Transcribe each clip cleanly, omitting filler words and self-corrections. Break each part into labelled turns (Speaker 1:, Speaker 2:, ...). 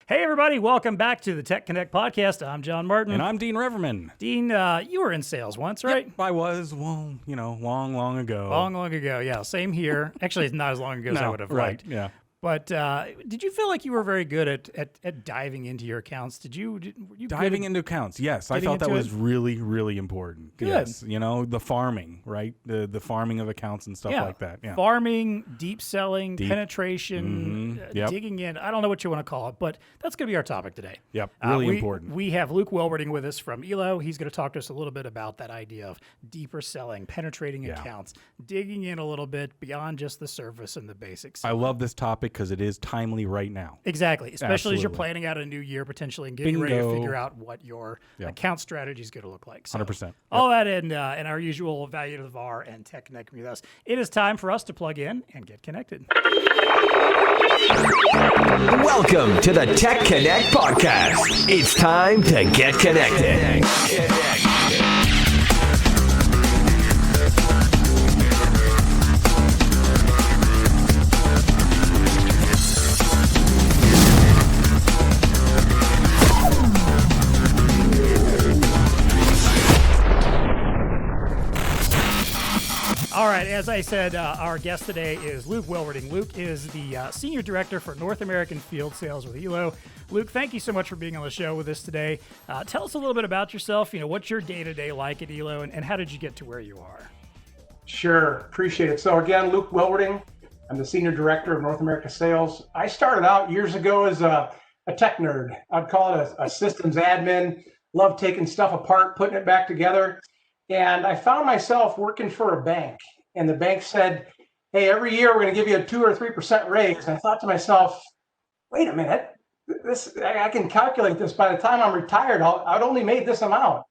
Speaker 1: Hey, everybody. Welcome back to the TEConnect podcast. I'm John Martin.
Speaker 2: And I'm Dean Reverman.
Speaker 1: Dean, you were in sales once, right?
Speaker 2: Yep, I was, long ago.
Speaker 1: Long ago, yeah. Same here. Actually, it's not as long ago as I would have liked.
Speaker 2: Yeah.
Speaker 1: But did you feel like you were very good at diving into your accounts? Were you
Speaker 2: diving into accounts? Yes, I thought that was really, really important.
Speaker 1: Good.
Speaker 2: Yes, the farming, right? The farming of accounts and stuff like that. Yeah.
Speaker 1: Farming, deep selling, penetration, digging in. I don't know what you want to call it, but that's going to be our topic today.
Speaker 2: Yep, really important.
Speaker 1: We have Luke Wilwerding with us from ELO. He's going to talk to us a little bit about that idea of deeper selling, penetrating accounts, digging in a little bit beyond just the surface and the basics.
Speaker 2: I love this topic because it is timely right now.
Speaker 1: Exactly, especially as you're planning out a new year potentially and getting ready to figure out what your account strategy is going to look like. So
Speaker 2: 100%.
Speaker 1: All that in our usual value to the VAR and TEConnect with us. It is time for us to plug in and get connected.
Speaker 3: Welcome to the TEConnect podcast. It's time to get connected.
Speaker 1: All right, as I said, our guest today is Luke Wilwerding. Luke is the Senior Director for North American Field Sales with ELO. Luke, thank you so much for being on the show with us today. Tell us a little bit about yourself. What's your day-to-day like at ELO, and how did you get to where you are?
Speaker 4: Sure, appreciate it. So again, Luke Wilwerding. I'm the Senior Director of North America Sales. I started out years ago as a tech nerd. I'd call it a systems admin, love taking stuff apart, putting it back together. And I found myself working for a bank, and the bank said, hey, every year we're going to give you a 2 or 3% raise. And I thought to myself, wait a minute, I can calculate this. By the time I'm retired, I'd only made this amount.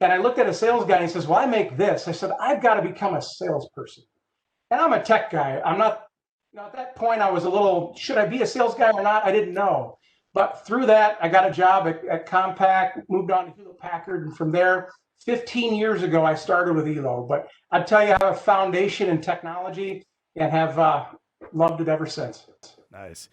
Speaker 4: And I looked at a sales guy and he says, well, I make this. I said, I've got to become a salesperson. And I'm a tech guy. I'm not, at that point I was a little, should I be a sales guy or not? I didn't know. But through that, I got a job at Compaq, moved on to Hewlett Packard, and from there, 15 years ago, I started with ELO, but I'd tell you I have a foundation in technology and have loved it ever since.
Speaker 1: Nice.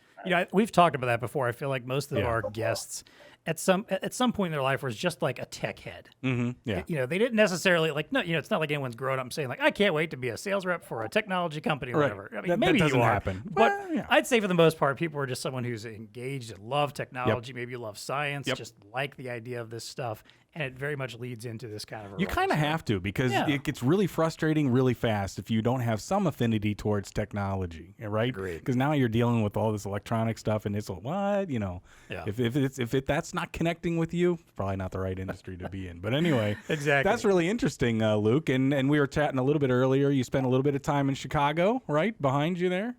Speaker 1: We've talked about that before. I feel like most of our guests at some point in their life was just like a tech head.
Speaker 2: Mm-hmm. Yeah.
Speaker 1: They didn't necessarily it's not like anyone's grown up saying like, I can't wait to be a sales rep for a technology company or whatever. I mean, maybe
Speaker 2: that doesn't
Speaker 1: you are,
Speaker 2: happen.
Speaker 1: but I'd say for the most part, people are just someone who's engaged and love technology. Maybe you love science, just like the idea of this stuff. And it very much leads into this kind of a
Speaker 2: You kind of have to, because it gets really frustrating really fast if you don't have some affinity towards technology, right? Because now you're dealing with all this electronic stuff, and it's like, what? If that's not connecting with you, probably not the right industry to be in. But anyway,
Speaker 1: exactly.
Speaker 2: That's really interesting, Luke. And we were chatting a little bit earlier. You spent a little bit of time in Chicago, right? Behind you there.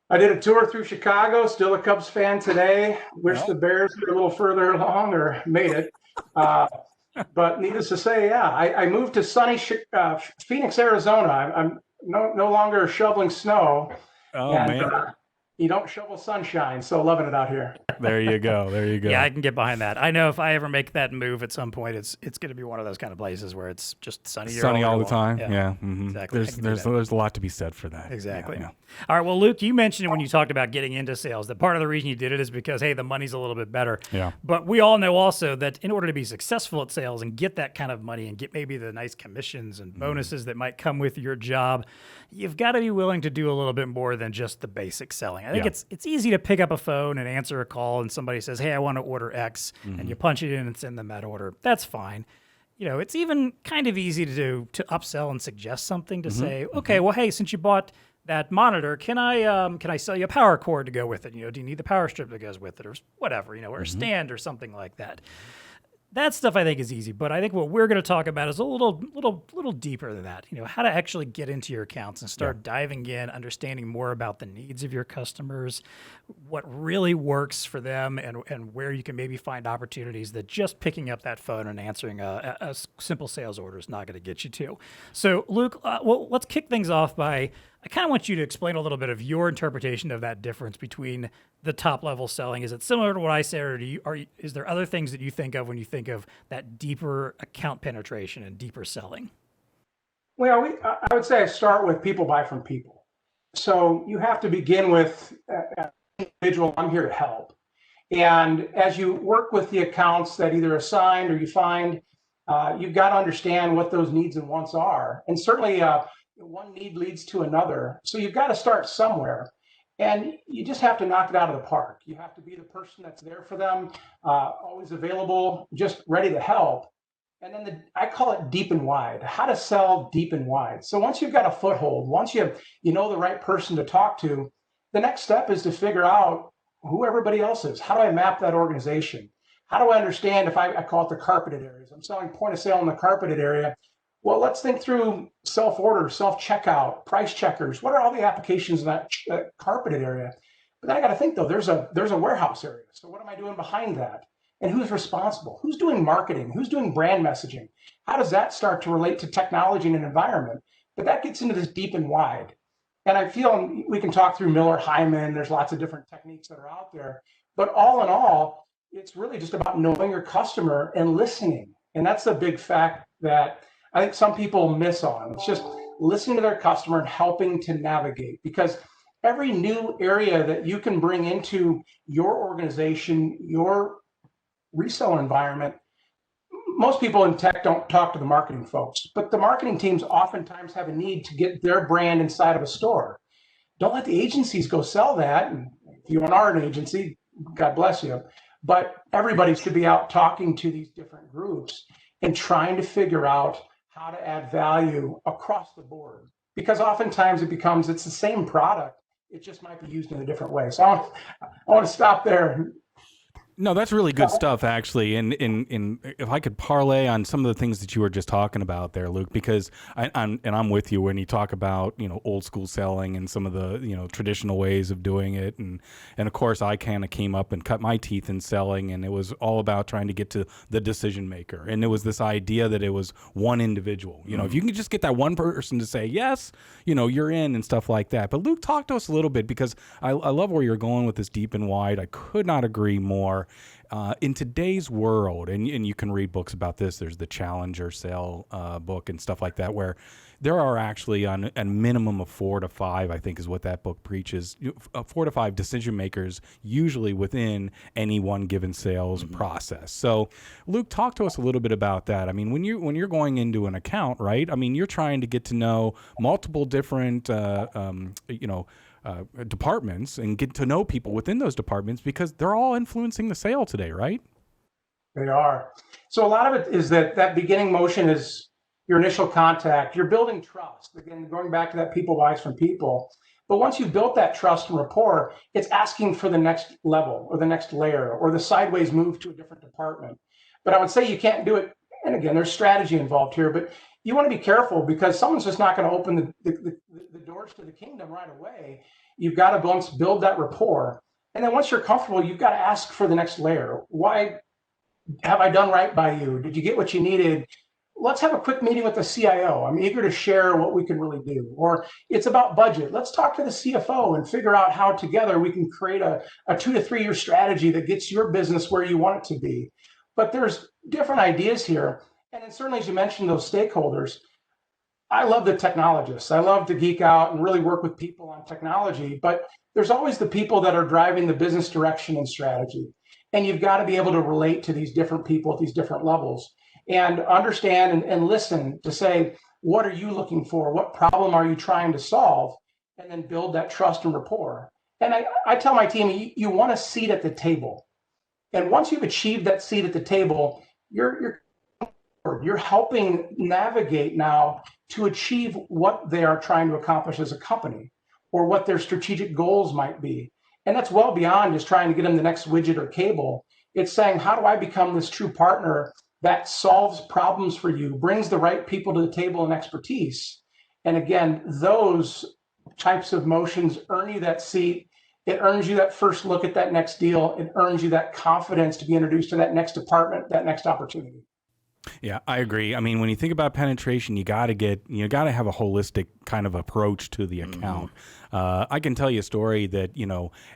Speaker 4: I did a tour through Chicago, still a Cubs fan today. Wish the Bears were a little further along or made it. But needless to say, I moved to sunny Phoenix, Arizona. I'm no longer shoveling snow.
Speaker 2: Oh, man.
Speaker 4: You don't shovel sunshine, so loving it out here.
Speaker 2: There you go.
Speaker 1: Yeah, I can get behind that. I know if I ever make that move at some point, it's going to be one of those kind of places where it's just sunny
Speaker 2: all the time. Yeah.
Speaker 1: Mm-hmm. Exactly.
Speaker 2: There's a lot to be said for that.
Speaker 1: Exactly.
Speaker 2: Yeah.
Speaker 1: All right. Well, Luke, you mentioned when you talked about getting into sales that part of the reason you did it is because, hey, the money's a little bit better.
Speaker 2: Yeah.
Speaker 1: But we all know also that in order to be successful at sales and get that kind of money and get maybe the nice commissions and bonuses that might come with your job, you've got to be willing to do a little bit more than just the basic selling. I think it's easy to pick up a phone and answer a call and somebody says, hey, I want to order X, and you punch it in and send them that order. That's fine. It's even kind of easy to upsell and suggest something to say, okay, well, hey, since you bought that monitor, can I sell you a power cord to go with it? Do you need the power strip that goes with it, or whatever, or a stand or something like that? That stuff I think is easy, but I think what we're going to talk about is a little deeper than that. How to actually get into your accounts and start diving in, understanding more about the needs of your customers, what really works for them, and where you can maybe find opportunities that just picking up that phone and answering a simple sales order is not going to get you to. So, Luke, let's kick things off by I kind of want you to explain a little bit of your interpretation of that difference between the top level selling. Is it similar to what I said, or is there other things that you think of when you think of that deeper account penetration and deeper selling?
Speaker 4: Well, I would say I start with people buy from people. So you have to begin with individual, I'm here to help. And as you work with the accounts that either assigned or you find, you've got to understand what those needs and wants are. And certainly one need leads to another. So you've got to start somewhere. And you just have to knock it out of the park. You have to be the person that's there for them, always available, just ready to help. And then I call it deep and wide, how to sell deep and wide. So once you've got a foothold, once you know the right person to talk to, the next step is to figure out who everybody else is. How do I map that organization? How do I understand if I call it the carpeted areas? I'm selling point of sale in the carpeted area. Well, let's think through self-order, self-checkout, price checkers. What are all the applications in that carpeted area? But then I got to think, though, there's a warehouse area. So what am I doing behind that? And who's responsible? Who's doing marketing? Who's doing brand messaging? How does that start to relate to technology and an environment? But that gets into this deep and wide. And I feel we can talk through Miller Hyman. There's lots of different techniques that are out there. But all in all, it's really just about knowing your customer and listening. And that's a big fact that I think some people miss on. It's just listening to their customer and helping to navigate, because every new area that you can bring into your organization, your reseller environment, most people in tech don't talk to the marketing folks, but the marketing teams oftentimes have a need to get their brand inside of a store. Don't let the agencies go sell that. And if you are an agency, God bless you. But everybody should be out talking to these different groups and trying to figure out how to add value across the board. Because oftentimes it's the same product. It just might be used in a different way. So I want to stop there.
Speaker 2: No, that's really good stuff, actually. And if I could parlay on some of the things that you were just talking about there, Luke, because I'm with you when you talk about, old school selling and some of the, traditional ways of doing it. And of course, I kind of came up and cut my teeth in selling, and it was all about trying to get to the decision maker. And it was this idea that it was one individual. If you can just get that one person to say, yes, you're in and stuff like that. But Luke, talk to us a little bit, because I love where you're going with this deep and wide. I could not agree more. In today's world, and you can read books about this, there's the Challenger Sale book and stuff like that, where there are actually on a minimum of 4 to 5, I think is what that book preaches, 4 to 5 decision makers usually within any one given sales process. So Luke, talk to us a little bit about that. I mean, when you're going into an account, right? I mean, you're trying to get to know multiple different, departments and get to know people within those departments, because they're all influencing the sale today, right?
Speaker 4: They are. So a lot of it is that beginning motion is your initial contact. You're building trust. Again, going back to that people buys from people. But once you've built that trust and rapport, it's asking for the next level or the next layer or the sideways move to a different department. But I would say you can't do it. And again, there's strategy involved here, but you want to be careful, because someone's just not going to open the doors to the kingdom right away. You've got to build that rapport. And then once you're comfortable, you've got to ask for the next layer. Why have I done right by you? Did you get what you needed? Let's have a quick meeting with the CIO. I'm eager to share what we can really do. Or it's about budget. Let's talk to the CFO and figure out how together we can create a 2 to 3 year strategy that gets your business where you want it to be. But there's different ideas here. And then certainly, as you mentioned, those stakeholders, I love the technologists. I love to geek out and really work with people on technology, but there's always the people that are driving the business direction and strategy. And you've got to be able to relate to these different people at these different levels and understand and listen to say, what are you looking for? What problem are you trying to solve? And then build that trust and rapport. And I tell my team, you want a seat at the table. And once you've achieved that seat at the table, you're helping navigate now to achieve what they are trying to accomplish as a company or what their strategic goals might be. And that's well beyond just trying to get them the next widget or cable. It's saying, how do I become this true partner that solves problems for you, brings the right people to the table and expertise? And again, those types of motions earn you that seat. It earns you that first look at that next deal. It earns you that confidence to be introduced to that next department, that next opportunity.
Speaker 2: Yeah, I agree. I mean, when you think about penetration, you got to have a holistic kind of approach to the account. I can tell you a story that,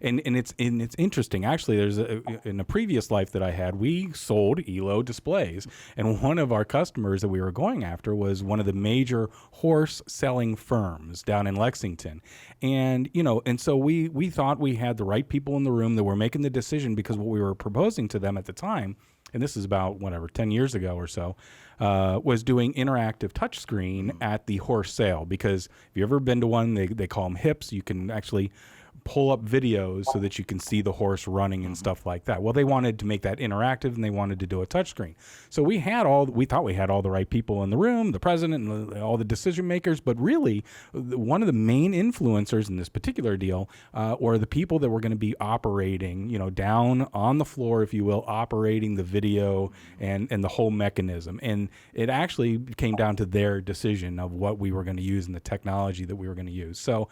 Speaker 2: and it's interesting. Actually, there's in a previous life that I had, we sold ELO displays, and one of our customers that we were going after was one of the major horse selling firms down in Lexington. And, and so we thought we had the right people in the room that were making the decision, because what we were proposing to them at the time, and this is about 10 years ago or so, was doing interactive touchscreen at the horse sale. Because if you've ever been to one, they call them hips. You can actually pull up videos so that you can see the horse running and stuff like that. Well, they wanted to make that interactive, and they wanted to do a touchscreen. So we thought we had all the right people in the room, the president and all the decision makers, but really one of the main influencers in this particular deal were the people that were going to be operating, down on the floor, if you will, operating the video and the whole mechanism. And it actually came down to their decision of what we were going to use and the technology that we were going to use. So,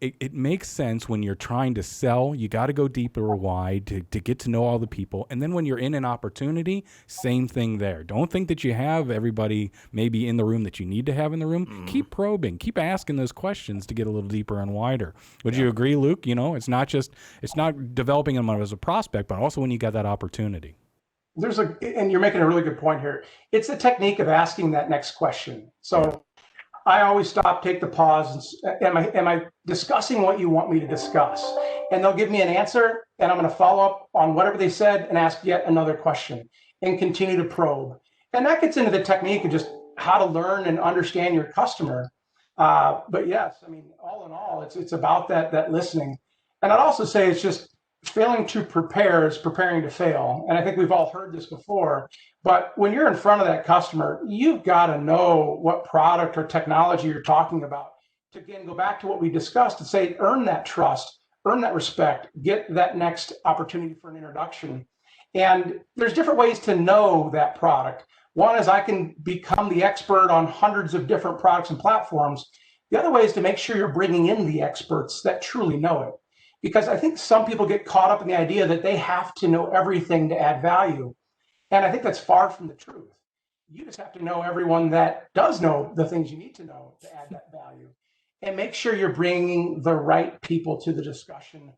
Speaker 2: it makes sense when you're trying to sell. You got to go deeper or wide to get to know all the people. And then when you're in an opportunity, same thing there. Don't think that you have everybody maybe in the room that you need to have in the room. Keep probing. Keep asking those questions to get a little deeper and wider. Would you agree, Luke? It's not developing them as a prospect, but also when you get that opportunity.
Speaker 4: And you're making a really good point here. It's the technique of asking that next question. So I always stop, take the pause. Am I discussing what you want me to discuss? And they'll give me an answer, and I'm going to follow up on whatever they said and ask yet another question and continue to probe. And that gets into the technique of just how to learn and understand your customer. But yes, I mean, all in all, it's about that listening. And I'd also say it's just failing to prepare is preparing to fail. And I think we've all heard this before. But when you're in front of that customer, you've got to know what product or technology you're talking about. To again, go back to what we discussed and say, earn that trust, earn that respect, get that next opportunity for an introduction. And there's different ways to know that product. One is I can become the expert on hundreds of different products and platforms. The other way is to make sure you're bringing in the experts that truly know it. Because I think some people get caught up in the idea that they have to know everything to add value. And I think that's far from the truth. You just have to know everyone that does know the things you need to know to add that value. And make sure you're bringing the right people to the discussion.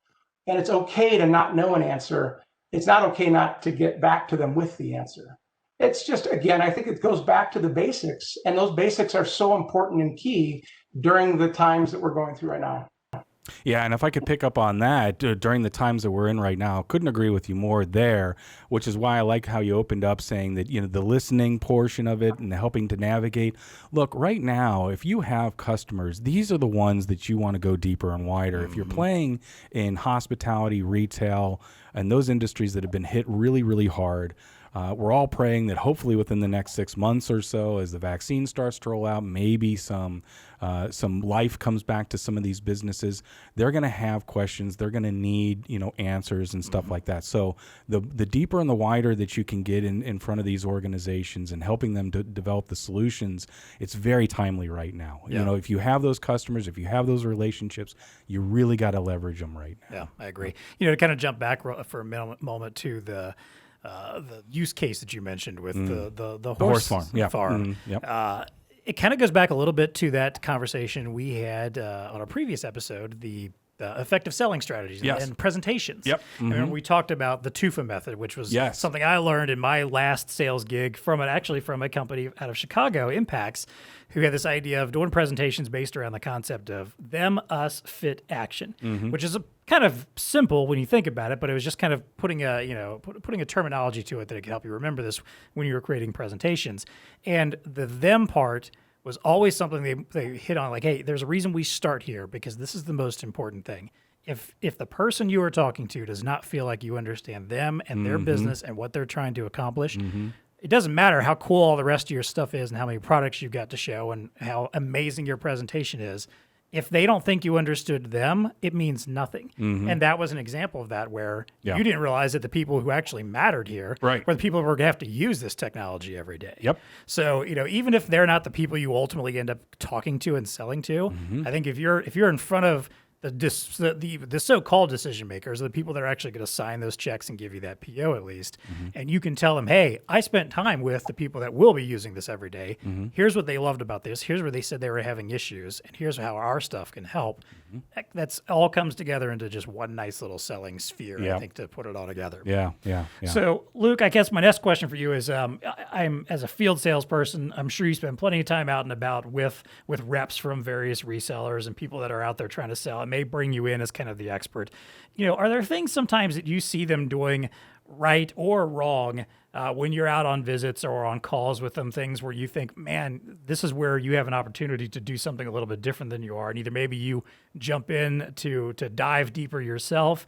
Speaker 4: And it's okay to not know an answer. It's not okay not to get back to them with the answer. It's just, again, I think it goes back to the basics. And those basics are so important and key during the times that we're going through right now.
Speaker 2: Yeah, and if I could pick up on that during the times that we're in right now, couldn't agree with you more there, which is why I like how you opened up saying that, the listening portion of it and the helping to navigate. Look, right now, if you have customers, these are the ones that you want to go deeper and wider. If you're playing in hospitality, retail, and those industries that have been hit really, really hard, we're all praying that hopefully within the next 6 months or so, as the vaccine starts to roll out, maybe some life comes back to some of these businesses. They're going to have questions. They're going to need, answers and stuff like that. So the deeper and the wider that you can get in front of these organizations and helping them to develop the solutions, it's very timely right now.
Speaker 1: Yeah.
Speaker 2: If you have those customers, if you have those relationships, you really got to leverage them right now.
Speaker 1: Yeah, I agree. To kind of jump back for a moment to the use case that you mentioned with the horse farm.
Speaker 2: Yeah.
Speaker 1: Yep. It kind of goes back a little bit to that conversation we had on a previous episode, the effective selling strategies and presentations.
Speaker 2: Yep.
Speaker 1: I remember we talked about the TUFA method, which was something I learned in my last sales gig from a company out of Chicago, Impacts, who had this idea of doing presentations based around the concept of them, us, fit, action, which is kind of simple when you think about it, but it was just kind of putting a terminology to it that it could help you remember this when you were creating presentations. And the them part was always something they hit on, like, hey, there's a reason we start here because this is the most important thing. If the person you are talking to does not feel like you understand them and their business and what they're trying to accomplish, it doesn't matter how cool all the rest of your stuff is and how many products you've got to show and how amazing your presentation is. If they don't think you understood them, it means nothing. And that was an example of that where you didn't realize that the people who actually mattered here were the people who were going to have to use this technology every day.
Speaker 2: Yep.
Speaker 1: So, even if they're not the people you ultimately end up talking to and selling to, I think if you're in front of the so-called decision makers are the people that are actually going to sign those checks and give you that PO at least. And you can tell them, hey, I spent time with the people that will be using this every day. Here's what they loved about this. Here's where they said they were having issues. And here's how our stuff can help. That's all comes together into just one nice little selling sphere, I think, to put it all together.
Speaker 2: Yeah.
Speaker 1: So, Luke, I guess my next question for you is, I'm as a field salesperson, I'm sure you spend plenty of time out and about with reps from various resellers and people that are out there trying to sell. May bring you in as kind of the expert. Are there things sometimes that you see them doing right or wrong when you're out on visits or on calls with them, things where you think, man, this is where you have an opportunity to do something a little bit different than you are, and either maybe you jump in to dive deeper yourself,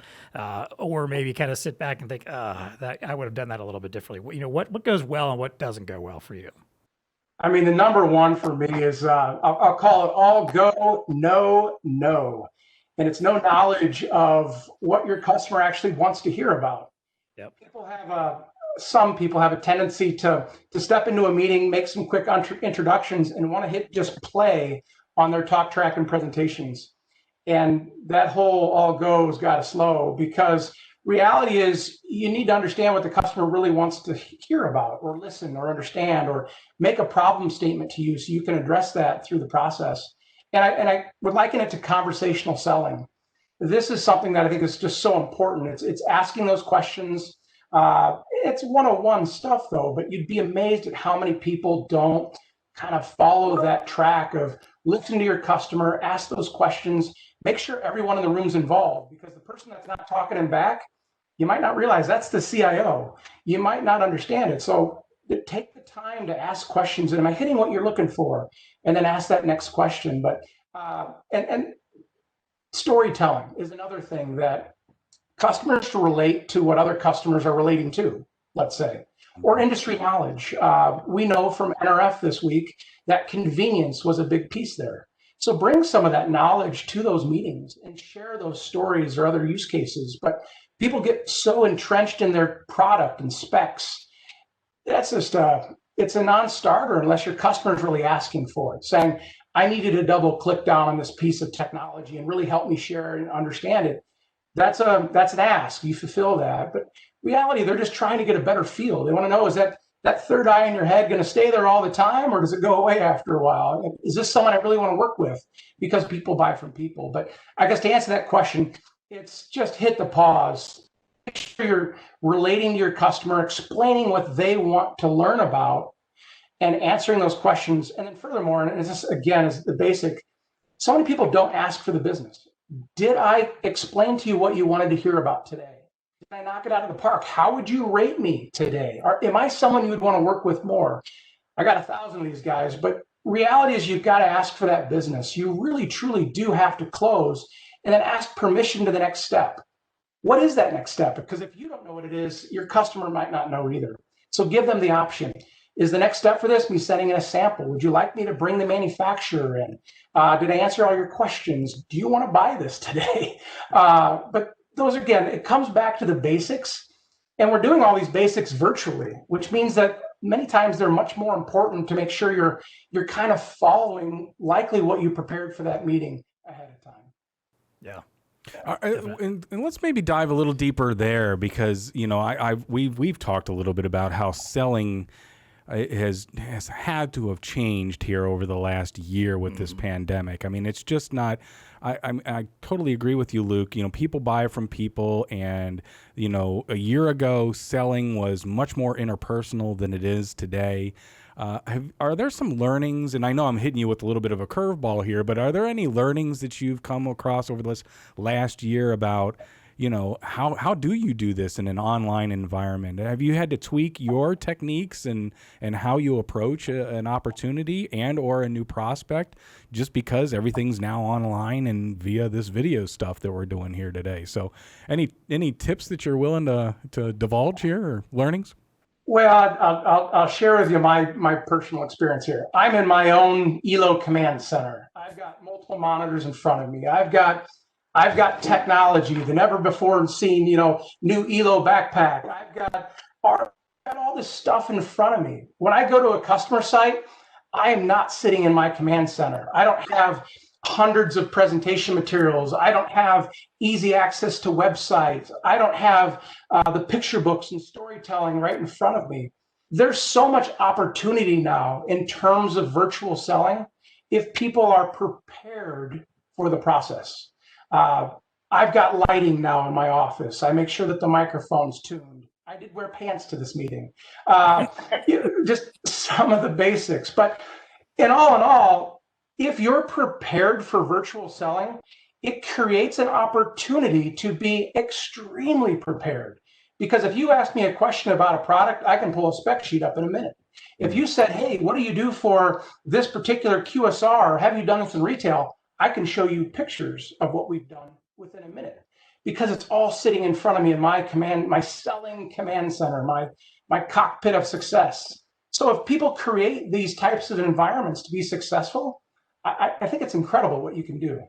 Speaker 1: or maybe kind of sit back and think, that I would have done that a little bit differently. What goes well and what doesn't go well for you?
Speaker 4: I mean, the number one for me is I'll call it all go, no. And it's no knowledge of what your customer actually wants to hear about.
Speaker 1: Yep.
Speaker 4: Some people have a tendency to step into a meeting, make some quick introductions, and want to hit just play on their talk track and presentations. And that whole all go has got to slow, because reality is you need to understand what the customer really wants to hear about or listen or understand, or make a problem statement to you so you can address that through the process. And I would liken it to conversational selling. This is something that I think is just so important. It's asking those questions. It's 101 stuff though, but you'd be amazed at how many people don't kind of follow that track of listen to your customer, ask those questions, make sure everyone in the room's involved, because the person that's not talking in back, you might not realize that's the CIO. You might not understand it. So take the time to ask questions. And am I hitting what you're looking for? And then ask that next question. But and storytelling is another thing that customers to relate to what other customers are relating to, let's say, or industry knowledge. We know from NRF this week that convenience was a big piece there. So bring some of that knowledge to those meetings and share those stories or other use cases. But people get so entrenched in their product and specs. That's just it's a non-starter unless your customer's really asking for it, saying, I need you to double click down on this piece of technology and really help me share and understand it. That's an ask. You fulfill that. But reality, they're just trying to get a better feel. They want to know, is that third eye in your head going to stay there all the time, or does it go away after a while? Is this someone I really want to work with? Because people buy from people. But I guess to answer that question, it's just hit the pause. Make sure you're relating to your customer, explaining what they want to learn about, and answering those questions. And then furthermore, and this again is the basic, so many people don't ask for the business. Did I explain to you what you wanted to hear about today? Did I knock it out of the park? How would you rate me today? Or am I someone you would want to work with more? I got 1,000 of these guys, but reality is you've got to ask for that business. You really, truly do have to close and then ask permission to the next step. What is that next step? Because if you don't know what it is, your customer might not know either. So give them the option. Is the next step for this me sending in a sample? Would you like me to bring the manufacturer in? Did I answer all your questions? Do you want to buy this today? But those, again, it comes back to the basics. And we're doing all these basics virtually, which means that many times they're much more important to make sure you're kind of following likely what you prepared for that meeting ahead of time.
Speaker 1: Yeah.
Speaker 2: And let's maybe dive a little deeper there, because we've talked a little bit about how selling has had to have changed here over the last year with this pandemic. I mean, it's just not. I totally agree with you, Luke. People buy from people, and a year ago, selling was much more interpersonal than it is today. Are there some learnings, and I know I'm hitting you with a little bit of a curveball here, but are there any learnings that you've come across over this last year about, how do you do this in an online environment? Have you had to tweak your techniques and how you approach an opportunity and or a new prospect just because everything's now online and via this video stuff that we're doing here today? So any tips that you're willing to divulge here, or learnings?
Speaker 4: Well, I'll share with you my personal experience here. I'm in my own ELO command center. I've got multiple monitors in front of me. I've got technology, the never before seen, new ELO backpack. I've got all this stuff in front of me. When I go to a customer site, I am not sitting in my command center. I don't have hundreds of presentation materials. I don't have easy access to websites. I don't have the picture books and storytelling right in front of me. There's so much opportunity now in terms of virtual selling if people are prepared for the process. I've got lighting now in my office. I make sure that the microphone's tuned. I did wear pants to this meeting. Just some of the basics. But in all, if you're prepared for virtual selling, it creates an opportunity to be extremely prepared. Because if you ask me a question about a product, I can pull a spec sheet up in a minute. If you said, hey, what do you do for this particular QSR? Have you done this in retail? I can show you pictures of what we've done within a minute, because it's all sitting in front of me in my selling command center, my cockpit of success. So if people create these types of environments to be successful, I think it's incredible what you can do.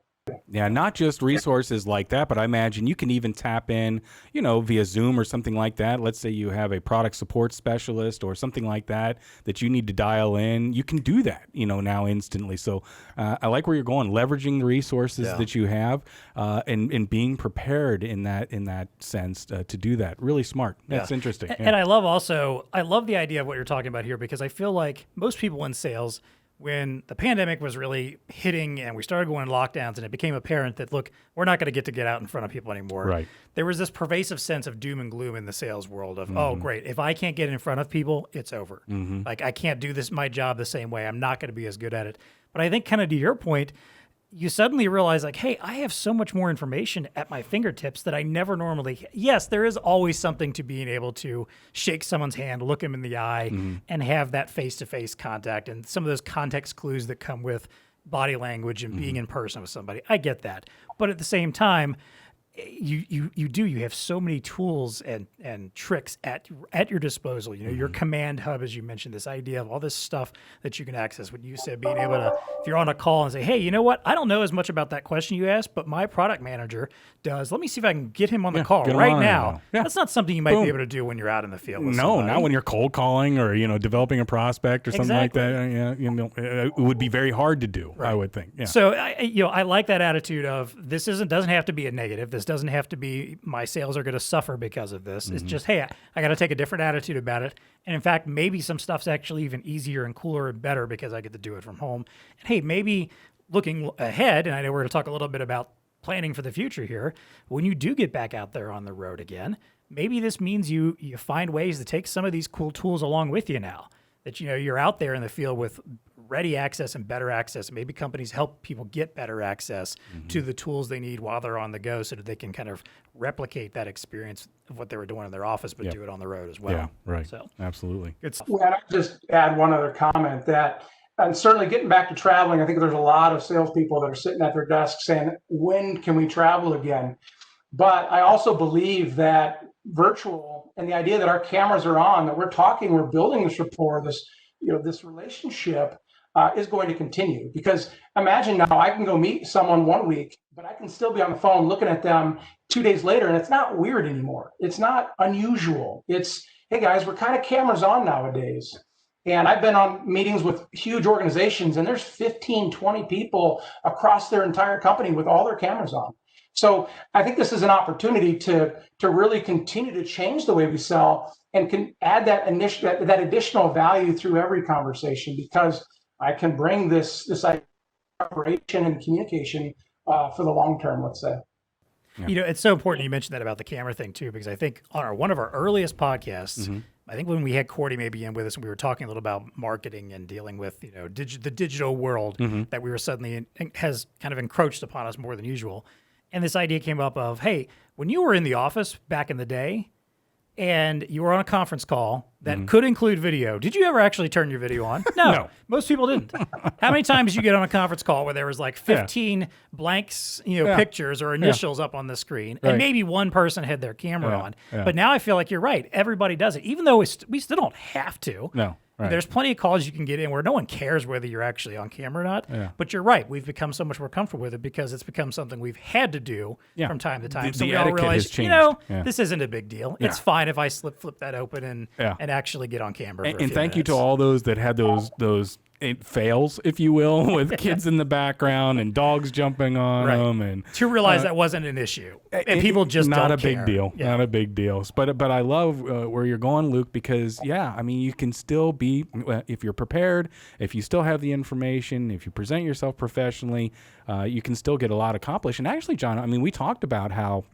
Speaker 2: Yeah, not just resources like that, but I imagine you can even tap in, via Zoom or something like that. Let's say you have a product support specialist or something like that you need to dial in. You can do that, now instantly. So I like where you're going, leveraging the resources that you have and being prepared in that sense to do that. Really smart. That's interesting.
Speaker 1: And I love the idea of what you're talking about here, because I feel like most people in sales, when the pandemic was really hitting and we started going lockdowns and it became apparent that, look, we're not going to get out in front of people anymore.
Speaker 2: Right.
Speaker 1: There was this pervasive sense of doom and gloom in the sales world of, oh, great, if I can't get in front of people, it's over. Like, I can't do my job the same way. I'm not going to be as good at it. But I think kind of to your point, you suddenly realize, like, hey, I have so much more information at my fingertips that I never normally. Yes, there is always something to being able to shake someone's hand, look them in the eye, and have that face-to-face contact, and some of those context clues that come with body language and being in person with somebody. I get that, but at the same time, you have so many tools and tricks at your disposal. Your command hub, as you mentioned, this idea of all this stuff that you can access. When you said being able to, if you're on a call and say, hey, you know what? I don't know as much about that question you asked, but my product manager does. Let me see if I can get him on the call right now. Yeah. That's not something you might be able to do when you're out in the field with somebody.
Speaker 2: Not when you're cold calling or developing a prospect or something like that. It would be very hard to do. Right. I would think. Yeah.
Speaker 1: So I like that attitude of this doesn't have to be a negative. This doesn't have to be my sales are going to suffer because of this. It's just, hey, I got to take a different attitude about it. And in fact, maybe some stuff's actually even easier and cooler and better because I get to do it from home. And hey, maybe looking ahead, and I know we're going to talk a little bit about planning for the future here, when you do get back out there on the road again, maybe this means you find ways to take some of these cool tools along with you now. That you're out there in the field with ready access and better access. Maybe companies help people get better access to the tools they need while they're on the go, so that they can kind of replicate that experience of what they were doing in their office, but do it on the road as well.
Speaker 2: Yeah, right. So absolutely.
Speaker 4: And I'll just add one other comment that, and certainly getting back to traveling, I think there's a lot of salespeople that are sitting at their desks saying, when can we travel again? But I also believe that virtual and the idea that our cameras are on, that we're talking, we're building this rapport, this relationship is going to continue. Because imagine now I can go meet someone one week, but I can still be on the phone looking at them 2 days later, and it's not weird anymore. It's not unusual. It's, hey guys, we're kind of cameras on nowadays. And I've been on meetings with huge organizations, and there's 15, 20 people across their entire company with all their cameras on. So I think this is an opportunity to really continue to change the way we sell and can add that additional value through every conversation, because I can bring this operation and communication for the long term, let's say.
Speaker 1: Yeah. It's so important you mentioned that about the camera thing too, because I think on one of our earliest podcasts, I think when we had Cordy maybe in with us and we were talking a little about marketing and dealing with the digital world that we were suddenly has kind of encroached upon us more than usual. And this idea came up of, hey, when you were in the office back in the day and you were on a conference call that could include video, did you ever actually turn your video on? No. Most people didn't. How many times did you get on a conference call where there was like 15 blanks, pictures or initials up on the screen, and maybe one person had their camera on? But now I feel like you're right. Everybody does it, even though we still don't have to.
Speaker 2: No. Right.
Speaker 1: There's plenty of calls you can get in where no one cares whether you're actually on camera or not. Yeah. But you're right. We've become so much more comfortable with it because it's become something we've had to do from time to time. So we all realize, this isn't a big deal. It's fine if I flip that open and actually get on camera.
Speaker 2: And thank you to all those that had those it fails, if you will, with kids in the background and dogs jumping on them, and
Speaker 1: to realize that wasn't an issue, and people just
Speaker 2: not
Speaker 1: don't
Speaker 2: a big
Speaker 1: care.
Speaker 2: deal, not a big deal. But I love where you're going, Luke, because I mean, you can still be, if you're prepared, if you still have the information, if you present yourself professionally, you can still get a lot accomplished. And actually, John, I mean, we talked about how,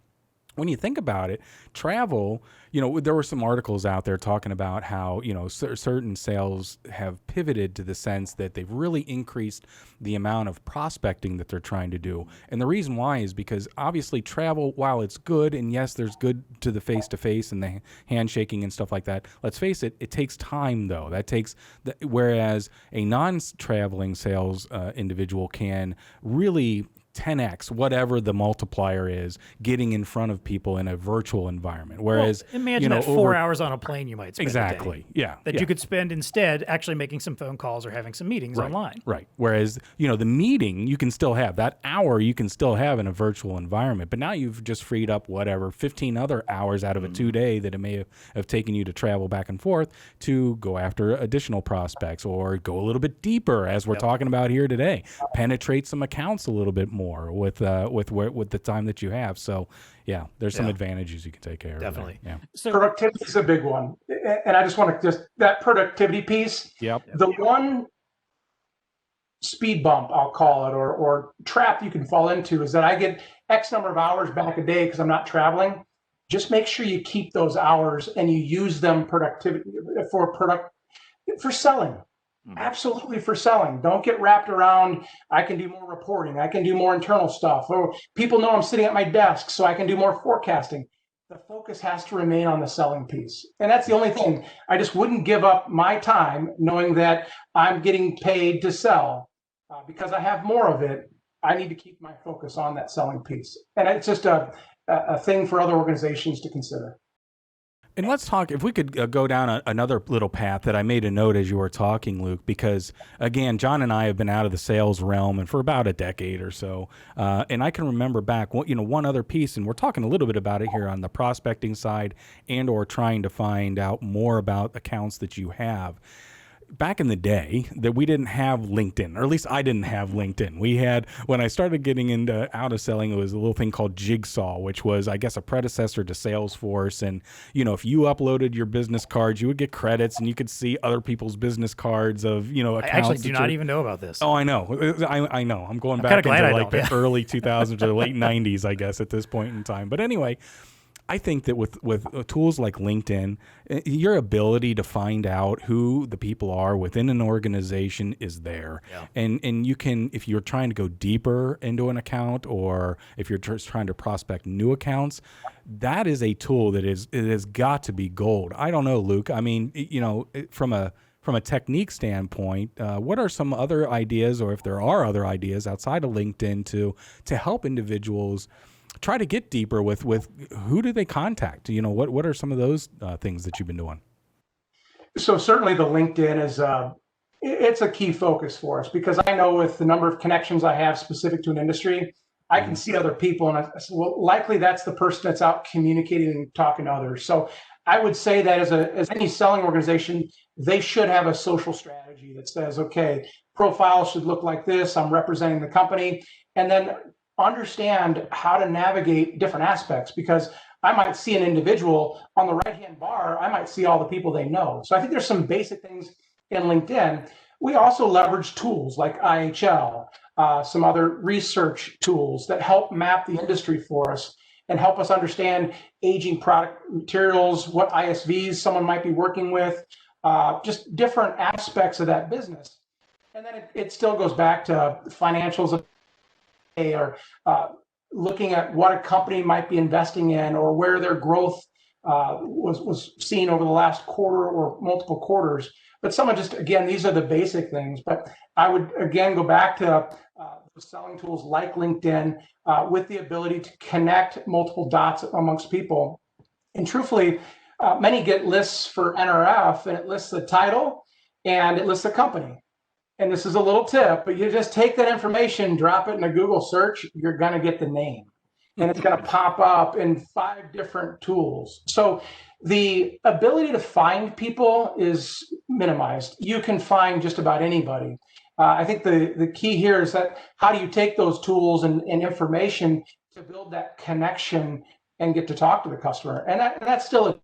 Speaker 2: when you think about it, travel, there were some articles out there talking about how, certain sales have pivoted to the sense that they've really increased the amount of prospecting that they're trying to do. And the reason why is because obviously travel, while it's good, and yes, there's good to the face-to-face and the handshaking and stuff like that, let's face it, it takes time though. That takes, whereas a non-traveling sales individual can really 10x, whatever the multiplier is, getting in front of people in a virtual environment. Whereas,
Speaker 1: imagine that 4 hours on a plane you might spend
Speaker 2: exactly,
Speaker 1: a day, that you could spend instead actually making some phone calls or having some meetings online.
Speaker 2: Right. Whereas, the meeting you can still have, that hour you can still have in a virtual environment, but now you've just freed up 15 other hours out of a 2-day that it may have taken you to travel back and forth to go after additional prospects or go a little bit deeper, as we're talking about here today, penetrate some accounts a little bit more with the time that you have. So there's some advantages you can take care of.
Speaker 1: Definitely.
Speaker 2: Yeah.
Speaker 4: So productivity is a big one. And I just want to that productivity piece, the one speed bump, I'll call it, or trap you can fall into is that I get X number of hours back a day because I'm not traveling. Just make sure you keep those hours and you use them for selling. Absolutely, for selling. Don't get wrapped around, I can do more reporting, I can do more internal stuff, or people know I'm sitting at my desk so I can do more forecasting. The focus has to remain on the selling piece. And that's the only thing. I just wouldn't give up my time knowing that I'm getting paid to sell. Because I have more of it, I need to keep my focus on that selling piece. And it's just a thing for other organizations to consider.
Speaker 2: And let's talk, if we could go down another little path that I made a note as you were talking, Luke, because again, John and I have been out of the sales realm and for about a decade or so. And I can remember back, one other piece, and we're talking a little bit about it here on the prospecting side and or trying to find out more about accounts that you have. Back in the day, that we didn't have LinkedIn, or at least I didn't have LinkedIn. We had, when I started getting out of selling, it was a little thing called Jigsaw, which was, I guess, a predecessor to Salesforce. And, if you uploaded your business cards, you would get credits and you could see other people's business cards of, accounts.
Speaker 1: I actually do not even know about this.
Speaker 2: Oh, I know. I know. I'm going back into like the early 2000s or the late 90s, I guess, at this point in time. But anyway, I think that with tools like LinkedIn, your ability to find out who the people are within an organization is there. Yeah. And you can, if you're trying to go deeper into an account or if you're just trying to prospect new accounts, that is a tool that it has got to be gold. I don't know, Luke. I mean, from a technique standpoint, what are some other ideas, or if there are other ideas outside of LinkedIn to help individuals try to get deeper with who do they contact? What are some of those things that you've been doing?
Speaker 4: So certainly the LinkedIn is it's a key focus for us, because I know with the number of connections I have specific to an industry, I can see other people, and I said, well, likely that's the person that's out communicating and talking to others. So I would say that as any selling organization, they should have a social strategy that says, okay, profile should look like this. I'm representing the company, and then understand how to navigate different aspects, because I might see an individual on the right-hand bar, I might see all the people they know. So I think there's some basic things in LinkedIn. We also leverage tools like IHL, some other research tools that help map the industry for us and help us understand aging product materials, what ISVs someone might be working with, just different aspects of that business. And then it still goes back to financials, or looking at what a company might be investing in, or where their growth was seen over the last quarter or multiple quarters. But again, these are the basic things. But I would, again, go back to selling tools like LinkedIn with the ability to connect multiple dots amongst people. And truthfully, many get lists for NRF, and it lists the title and it lists the company. And this is a little tip, but you just take that information, drop it in a Google search, you're going to get the name. and it's going to pop up in 5 different tools. So the ability to find people is minimized. You can find just about anybody. I think the key here is that how do you take those tools and information to build that connection and get to talk to the customer? And that's still a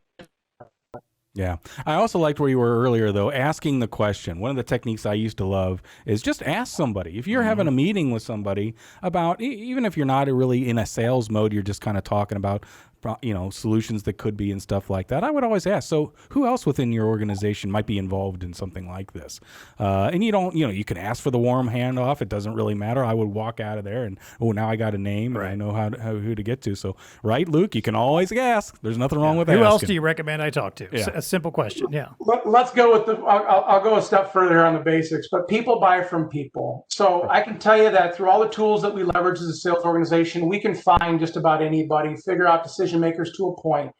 Speaker 2: Yeah. I also liked where you were earlier, though, asking the question. One of the techniques I used to love is just ask somebody. If you're having a meeting with somebody about, even if you're not really in a sales mode, you're just kind of talking about, solutions that could be and stuff like that, I would always ask, so who else within your organization might be involved in something like this? And you don't, you can ask for the warm handoff. It doesn't really matter. I would walk out of there and, now I got a name and I know who to get to. So, right, Luke, you can always ask. There's nothing wrong with asking.
Speaker 1: Who else do you recommend I talk to? Yeah. A simple question. Yeah.
Speaker 4: Let's go with I'll go a step further on the basics, but people buy from people. So I can tell you that through all the tools that we leverage as a sales organization, we can find just about anybody, figure out decision makers to a point.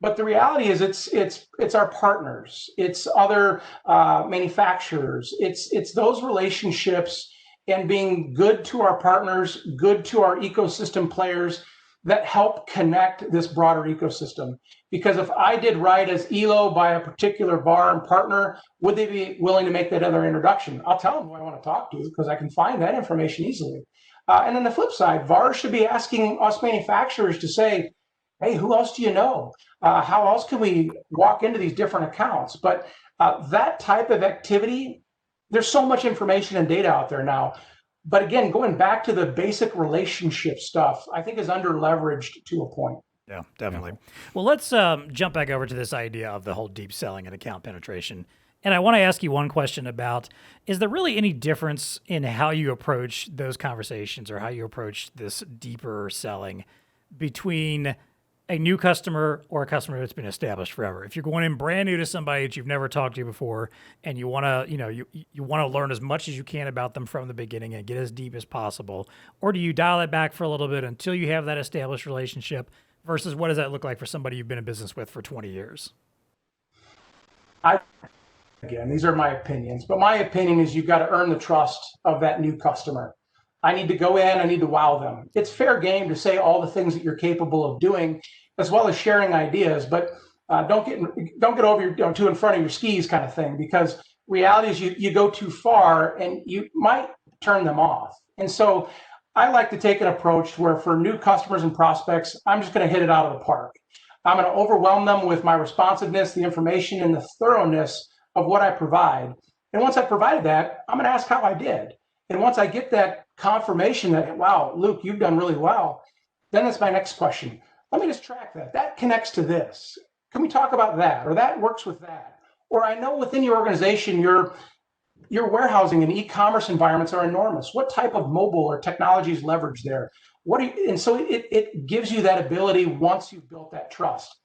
Speaker 4: But the reality is it's our partners, it's other manufacturers, it's those relationships and being good to our partners, good to our ecosystem players that help connect this broader ecosystem. Because if I did right as ELO by a particular VAR and partner, would they be willing to make that other introduction? I'll tell them who I want to talk to because I can find that information easily. And then the flip side, VAR should be asking us manufacturers to say, hey, who else do you know? How else can we walk into these different accounts? But that type of activity, there's so much information and data out there now. But again, going back to the basic relationship stuff, I think is under leveraged to a point.
Speaker 1: Yeah, definitely. Yeah. Well, let's jump back over to this idea of the whole deep selling and account penetration. And I want to ask you one question about, is there really any difference in how you approach those conversations or how you approach this deeper selling between a new customer or a customer that's been established forever? If you're going in brand new to somebody that you've never talked to before and you want to, you want to learn as much as you can about them from the beginning and get as deep as possible, or do you dial it back for a little bit until you have that established relationship versus what does that look like for somebody you've been in business with for 20 years?
Speaker 4: Again, these are my opinions, but my opinion is you've got to earn the trust of that new customer. I need to go in, I need to wow them. It's fair game to say all the things that you're capable of doing, as well as sharing ideas, but don't get over your too in front of your skis kind of thing, because reality is you go too far and you might turn them off. And so I like to take an approach where for new customers and prospects, I'm just going to hit it out of the park. I'm going to overwhelm them with my responsiveness, the information, and the thoroughness of what I provide. And once I've provided that, I'm going to ask how I did. And once I get that confirmation that, wow, Luke, you've done really well, then that's my next question. Let me just track that. That connects to this. Can we talk about that? Or that works with that. Or I know within your organization, your warehousing and e-commerce environments are enormous. What type of mobile or technology is leveraged there? And so it gives you that ability once you've built that trust.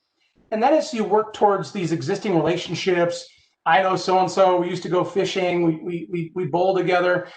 Speaker 4: And then as you work towards these existing relationships, I know so-and-so, we used to go fishing, we bowl together.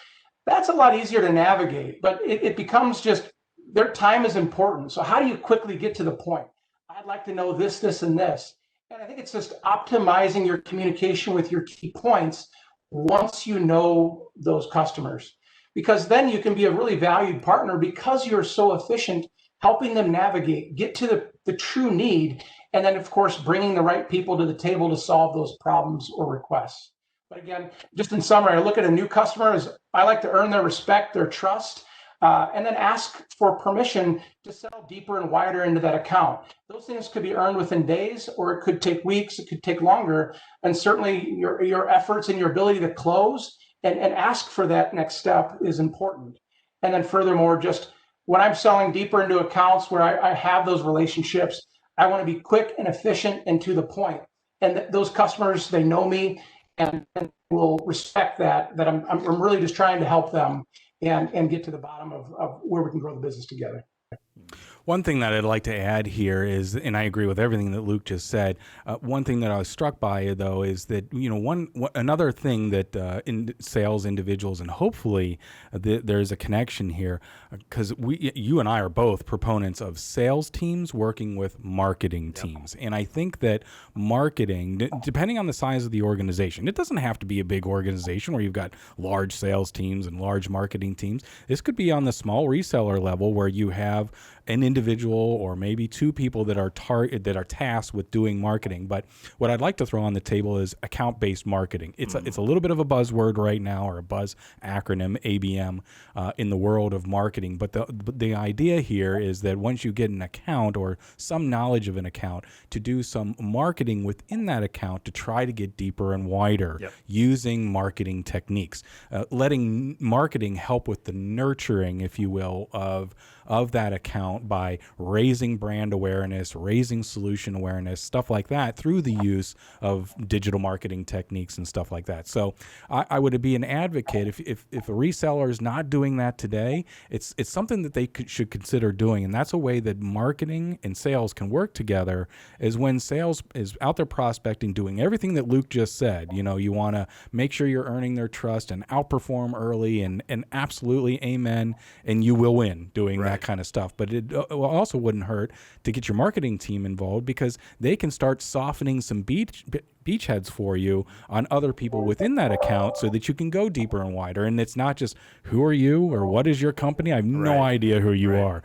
Speaker 4: That's a lot easier to navigate, but it becomes just, their time is important. So how do you quickly get to the point? I'd like to know this, this, and this. And I think it's just optimizing your communication with your key points once you know those customers, because then you can be a really valued partner because you're so efficient helping them navigate, get to the true need, and then, of course, bringing the right people to the table to solve those problems or requests. But again, just in summary, I look at a new customer as I like to earn their respect, their trust, and then ask for permission to sell deeper and wider into that account. Those things could be earned within days, or it could take weeks, it could take longer. And certainly your efforts and your ability to close and ask for that next step is important. And then furthermore, just when I'm selling deeper into accounts where I have those relationships, I want to be quick and efficient and to the point. And those customers, they know me and will respect that I'm really just trying to help them and get to the bottom of where we can grow the business together.
Speaker 2: One thing that I'd like to add here is, and I agree with everything that Luke just said, one thing that I was struck by, though, is that, another thing that in sales individuals, and hopefully there's a connection here, because you and I are both proponents of sales teams working with marketing teams. And I think that marketing, depending on the size of the organization, it doesn't have to be a big organization where you've got large sales teams and large marketing teams. This could be on the small reseller level where you have an individual or maybe two people that are tasked with doing marketing. But what I'd like to throw on the table is account-based marketing. It's a little bit of a buzzword right now, or a buzz acronym, ABM, in the world of marketing. But the idea here is that once you get an account or some knowledge of an account, to do some marketing within that account to try to get deeper and wider using marketing techniques, letting marketing help with the nurturing, if you will, of that account by raising brand awareness, raising solution awareness, stuff like that through the use of digital marketing techniques and stuff like that. So I would be an advocate if a reseller is not doing that today, it's something that they should consider doing. And that's a way that marketing and sales can work together, is when sales is out there prospecting, doing everything that Luke just said. You want to make sure you're earning their trust and outperform early, and absolutely amen, and you will win doing that kind of stuff. But it also wouldn't hurt to get your marketing team involved, because they can start softening some beachheads for you on other people within that account, so that you can go deeper and wider. And it's not just, who are you or what is your company? I have no idea who you are.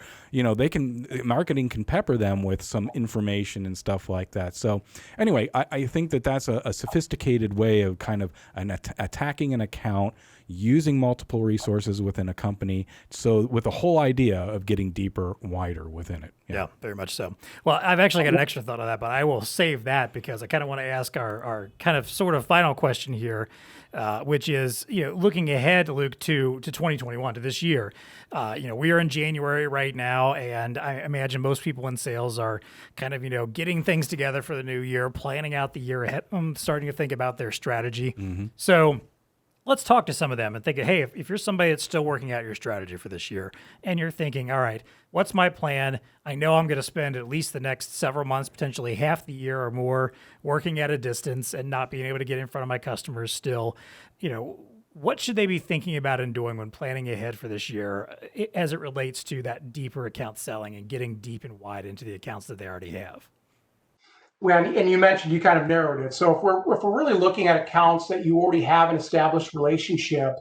Speaker 2: Marketing can pepper them with some information and stuff like that. So anyway, I think that's a sophisticated way of kind of attacking an account, using multiple resources within a company, so with the whole idea of getting deeper, wider within it.
Speaker 1: Yeah, very much so. Well, I've actually got an extra thought on that, but I will save that, because I kind of want to ask our kind of sort of final question here, which is, looking ahead, Luke, to 2021, to this year. We are in January right now, and I imagine most people in sales are kind of, getting things together for the new year, planning out the year ahead, starting to think about their strategy. Mm-hmm. So let's talk to some of them and think, hey, if you're somebody that's still working out your strategy for this year, and you're thinking, all right, what's my plan? I know I'm going to spend at least the next several months, potentially half the year or more, working at a distance and not being able to get in front of my customers still. What should they be thinking about and doing when planning ahead for this year, as it relates to that deeper account selling and getting deep and wide into the accounts that they already have?
Speaker 4: Well, and you mentioned you kind of narrowed it. So if we're really looking at accounts that you already have an established relationship,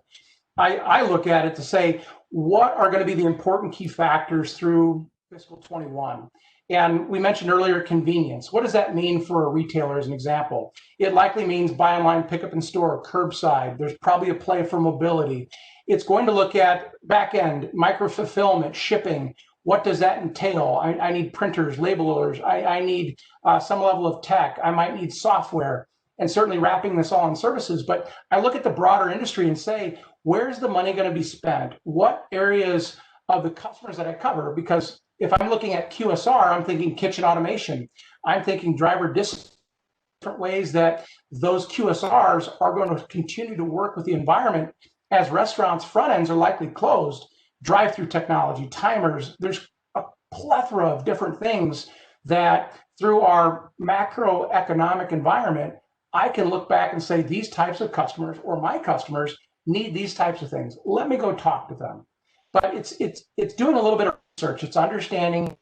Speaker 4: I look at it to say, what are going to be the important key factors through fiscal 21? And we mentioned earlier convenience. What does that mean for a retailer, as an example? It likely means buy online, pick up in store, curbside. There's probably a play for mobility. It's going to look at back end, micro fulfillment, shipping. What does that entail? I need printers, labelers. I need some level of tech. I might need software, and certainly wrapping this all in services. But I look at the broader industry and say, where's the money going to be spent? What areas of the customers that I cover? Because if I'm looking at QSR, I'm thinking kitchen automation. I'm thinking driver distance, different ways that those QSRs are going to continue to work with the environment as restaurants' front ends are likely closed. Drive-through technology, timers, there's a plethora of different things that through our macroeconomic environment, I can look back and say, these types of customers or my customers need these types of things. Let me go talk to them. But it's doing a little bit of research. It's understanding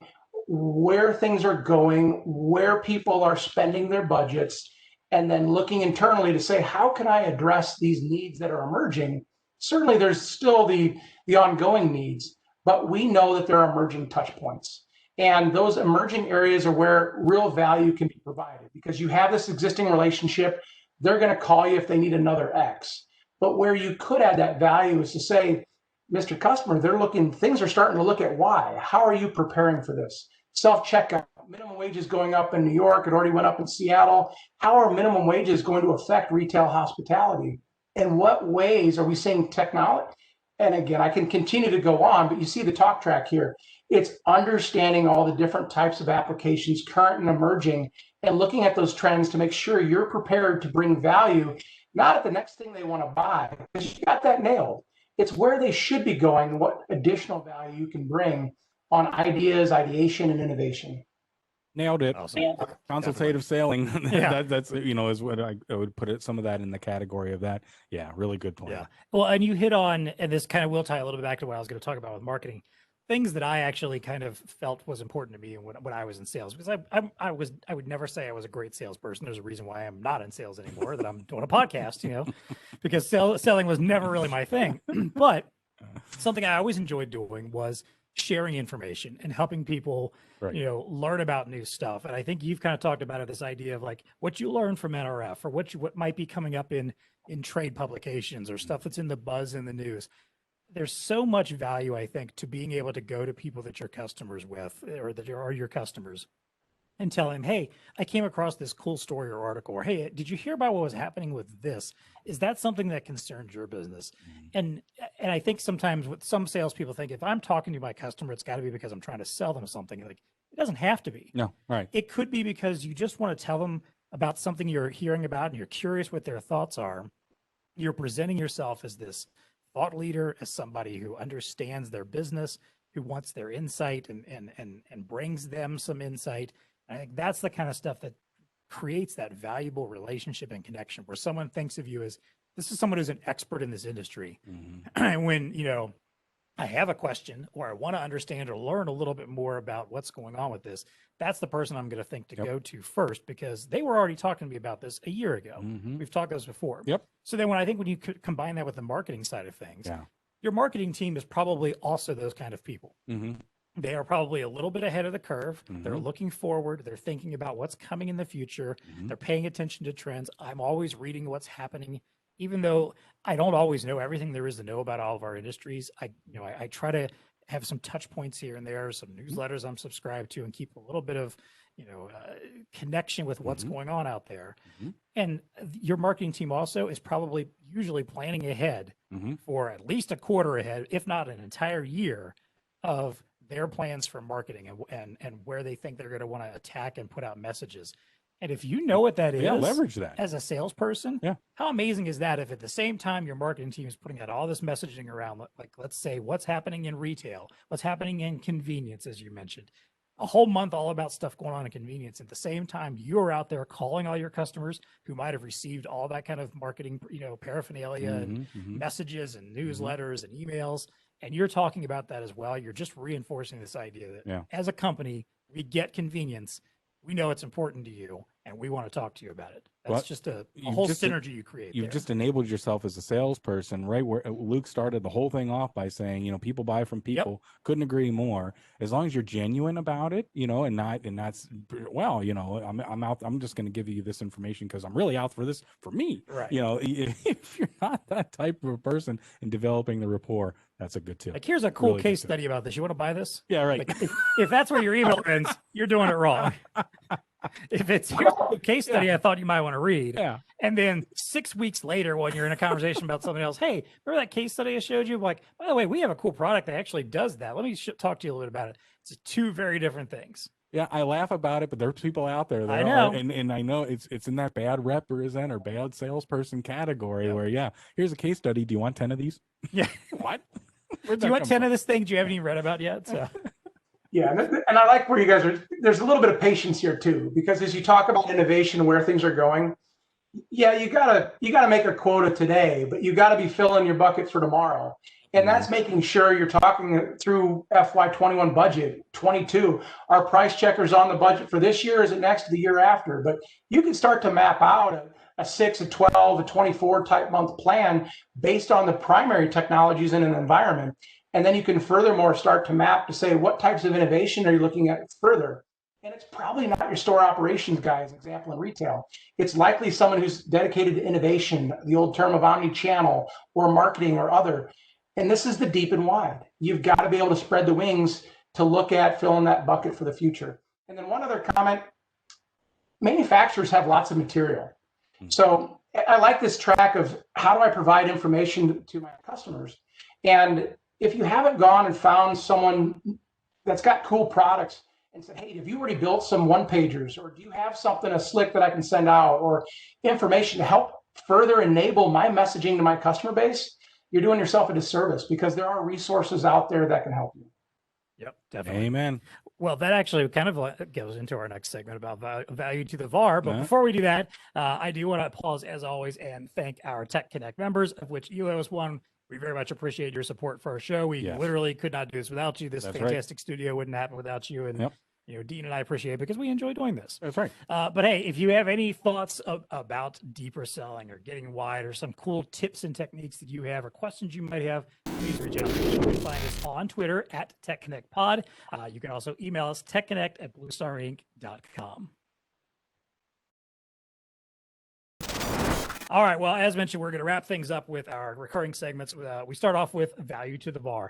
Speaker 4: where things are going, where people are spending their budgets, and then looking internally to say, how can I address these needs that are emerging? Certainly there's still the ongoing needs, but we know that there are emerging touch points. And those emerging areas are where real value can be provided, because you have this existing relationship. They're going to call you if they need another X. But where you could add that value is to say, Mr. Customer, things are starting to look at why. How are you preparing for this? Self-checkout, minimum wages going up in New York. It already went up in Seattle. How are minimum wages going to affect retail hospitality? In what ways are we seeing technology? And again, I can continue to go on, but you see the talk track here. It's understanding all the different types of applications, current and emerging, and looking at those trends to make sure you're prepared to bring value, not at the next thing they want to buy, because you got that nailed. It's where they should be going and what additional value you can bring on ideas, ideation, and innovation.
Speaker 2: Nailed it.
Speaker 1: Awesome.
Speaker 2: Consultative selling.
Speaker 1: Yeah.
Speaker 2: That's is what I would put some of that in the category of that. Yeah, really good point.
Speaker 1: Yeah. Well, and you hit on, and this kind of will tie a little bit back to what I was going to talk about with marketing, things that I actually kind of felt was important to me when I was in sales, because I would never say I was a great salesperson. There's a reason why I'm not in sales anymore, that I'm doing a podcast, because selling was never really my thing. But something I always enjoyed doing was sharing information and helping people, learn about new stuff. And I think you've kind of talked about it, this idea of like what you learn from NRF or what might be coming up in trade publications or stuff that's in the buzz in the news. There's so much value, I think, to being able to go to people that you're customers with or that are your customers and tell him, hey, I came across this cool story or article, or hey, did you hear about what was happening with this? Is that something that concerns your business? And I think sometimes what some salespeople think, if I'm talking to my customer, it's got to be because I'm trying to sell them something. Like, it doesn't have to be.
Speaker 2: No, right.
Speaker 1: It could be because you just want to tell them about something you're hearing about and you're curious what their thoughts are. You're presenting yourself as this thought leader, as somebody who understands their business, who wants their insight and brings them some insight. I think that's the kind of stuff that creates that valuable relationship and connection where someone thinks of you as, this is someone who's an expert in this industry. And when, I have a question or I want to understand or learn a little bit more about what's going on with this, that's the person I'm going to think to go to first, because they were already talking to me about this a year ago. We've talked about this before. So then when you combine that with the marketing side of things, your marketing team is probably also those kind of people. They are probably a little bit ahead of the curve. They're looking forward. They're thinking about what's coming in the future. They're paying attention to trends. I'm always reading what's happening, even though I don't always know everything there is to know about all of our industries. I try to have some touch points here and there, some newsletters I'm subscribed to, and keep a little bit of, connection with what's going on out there. And your marketing team also is probably usually planning ahead for at least a quarter ahead, if not an entire year, of their plans for marketing and where they think they're going to want to attack and put out messages. And if you know what that is,
Speaker 2: leverage that
Speaker 1: as a salesperson. How amazing is that if at the same time your marketing team is putting out all this messaging around, like, let's say, what's happening in retail, what's happening in convenience, as you mentioned, a whole month all about stuff going on in convenience. At the same time, you're out there calling all your customers who might have received all that kind of marketing, paraphernalia and messages and newsletters and emails. And you're talking about that as well. You're just reinforcing this idea that as a company, we get convenience. We know it's important to you, and we want to talk to you about it. That's just a whole synergy you create.
Speaker 2: You've just enabled yourself as a salesperson, right? Where Luke started the whole thing off by saying, people buy from people. Couldn't agree more. As long as you're genuine about it, and that's, I'm out. I'm just going to give you this information because I'm really out for this for me.
Speaker 1: Right.
Speaker 2: If you're not that type of a person in developing the rapport, that's a good tip.
Speaker 1: Like, here's a cool case study about this. You want to buy this?
Speaker 2: Yeah, right.
Speaker 1: Like, if that's where your email ends, you're doing it wrong. If it's a case study, I thought you might want to read. And then 6 weeks later, when you're in a conversation about something else, hey, remember that case study I showed you? I'm like, by the way, we have a cool product that actually does that. Let me talk to you a little bit about it. It's two very different things.
Speaker 2: Yeah, I laugh about it, but there's people out there that
Speaker 1: I know.
Speaker 2: And I know it's in that bad represent or bad salesperson category where, here's a case study. Do you want 10 of these?
Speaker 1: Yeah.
Speaker 2: What?
Speaker 1: Do you want 10 of this thing you haven't even read about yet? So.
Speaker 4: Yeah, and I like where you guys are. There's a little bit of patience here too, because as you talk about innovation and where things are going, you gotta make a quota today, but you gotta be filling your bucket for tomorrow, and that's making sure you're talking through FY21 budget, 22. Our price checkers on the budget for this year, is it next, the year after? But you can start to map out a 6, a 12, a 24 type month plan based on the primary technologies in an environment. And then you can furthermore start to map to say, what types of innovation are you looking at further? And it's probably not your store operations guy, as an example, in retail. It's likely someone who's dedicated to innovation, the old term of omni-channel or marketing or other. And this is the deep and wide. You've got to be able to spread the wings to look at filling that bucket for the future. And then one other comment, manufacturers have lots of material. So I like this track of how do I provide information to my customers? And if you haven't gone and found someone that's got cool products and said, hey, have you already built some one-pagers, or do you have something, a slick that I can send out, or information to help further enable my messaging to my customer base, you're doing yourself a disservice, because there are resources out there that can help you.
Speaker 1: Yep, definitely.
Speaker 2: Amen.
Speaker 1: Well, that actually kind of goes into our next segment about value to the VAR. But before we do that, I do want to pause, as always, and thank our TEConnect members, of which Elo is one. We very much appreciate your support for our show. We literally could not do this without you. This fantastic studio wouldn't happen without you. And Dean and I appreciate it because we enjoy doing this.
Speaker 2: That's right.
Speaker 1: But hey, if you have any thoughts about deeper selling or getting wide, or some cool tips and techniques that you have or questions you might have, please reach out. You can find us on Twitter at TEConnectPod. You can also email us TEConnect@BlueStarInc.com. All right. Well, as mentioned, we're going to wrap things up with our recurring segments. We start off with value to the VAR.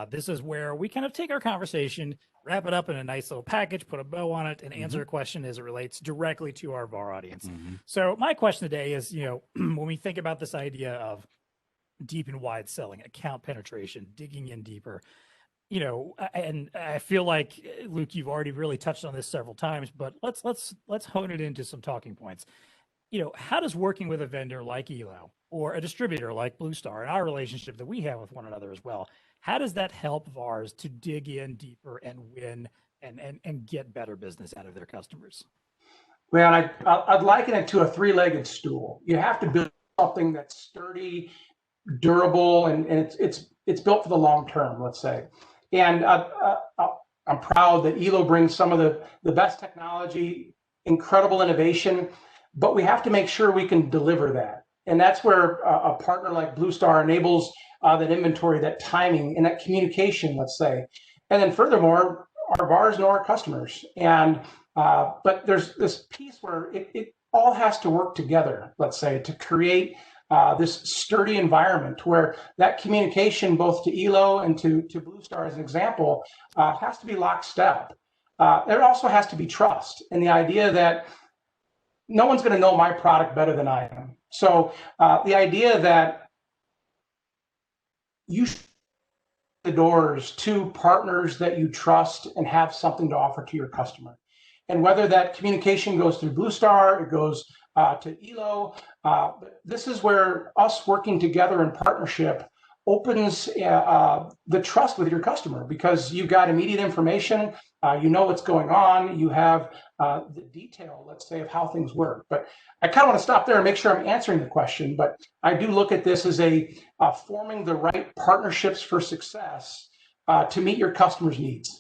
Speaker 1: This is where we kind of take our conversation, wrap it up in a nice little package, put a bow on it, and answer a question as it relates directly to our VAR audience. So my question today is, when we think about this idea of deep and wide selling, account penetration, digging in deeper, and I feel like, Luke, you've already really touched on this several times, but let's hone it into some talking points. How does working with a vendor like Elo or a distributor like BlueStar, and our relationship that we have with one another as well, how does that help VARs to dig in deeper and win and get better business out of their customers?
Speaker 4: Well, I'd liken it to a three-legged stool. You have to build something that's sturdy, durable, and it's built for the long term, let's say. And I'm proud that Elo brings some of the best technology, incredible innovation, but we have to make sure we can deliver that. And that's where a partner like BlueStar enables that inventory, that timing, and that communication, let's say. And then furthermore, our VARs know our customers. And but there's this piece where it all has to work together, let's say, to create this sturdy environment where that communication, both to Elo and to BlueStar as an example, has to be lockstep. There also has to be trust, and the idea that no one's going to know my product better than I am. So the idea that you should open the doors to partners that you trust and have something to offer to your customer. And whether that communication goes through BlueStar, it goes to Elo, this is where us working together in partnership opens the trust with your customer, because you've got immediate information, you know what's going on, you have the detail, let's say, of how things work. But I kind of want to stop there and make sure I'm answering the question, but I do look at this as forming the right partnerships for success to meet your customers' needs.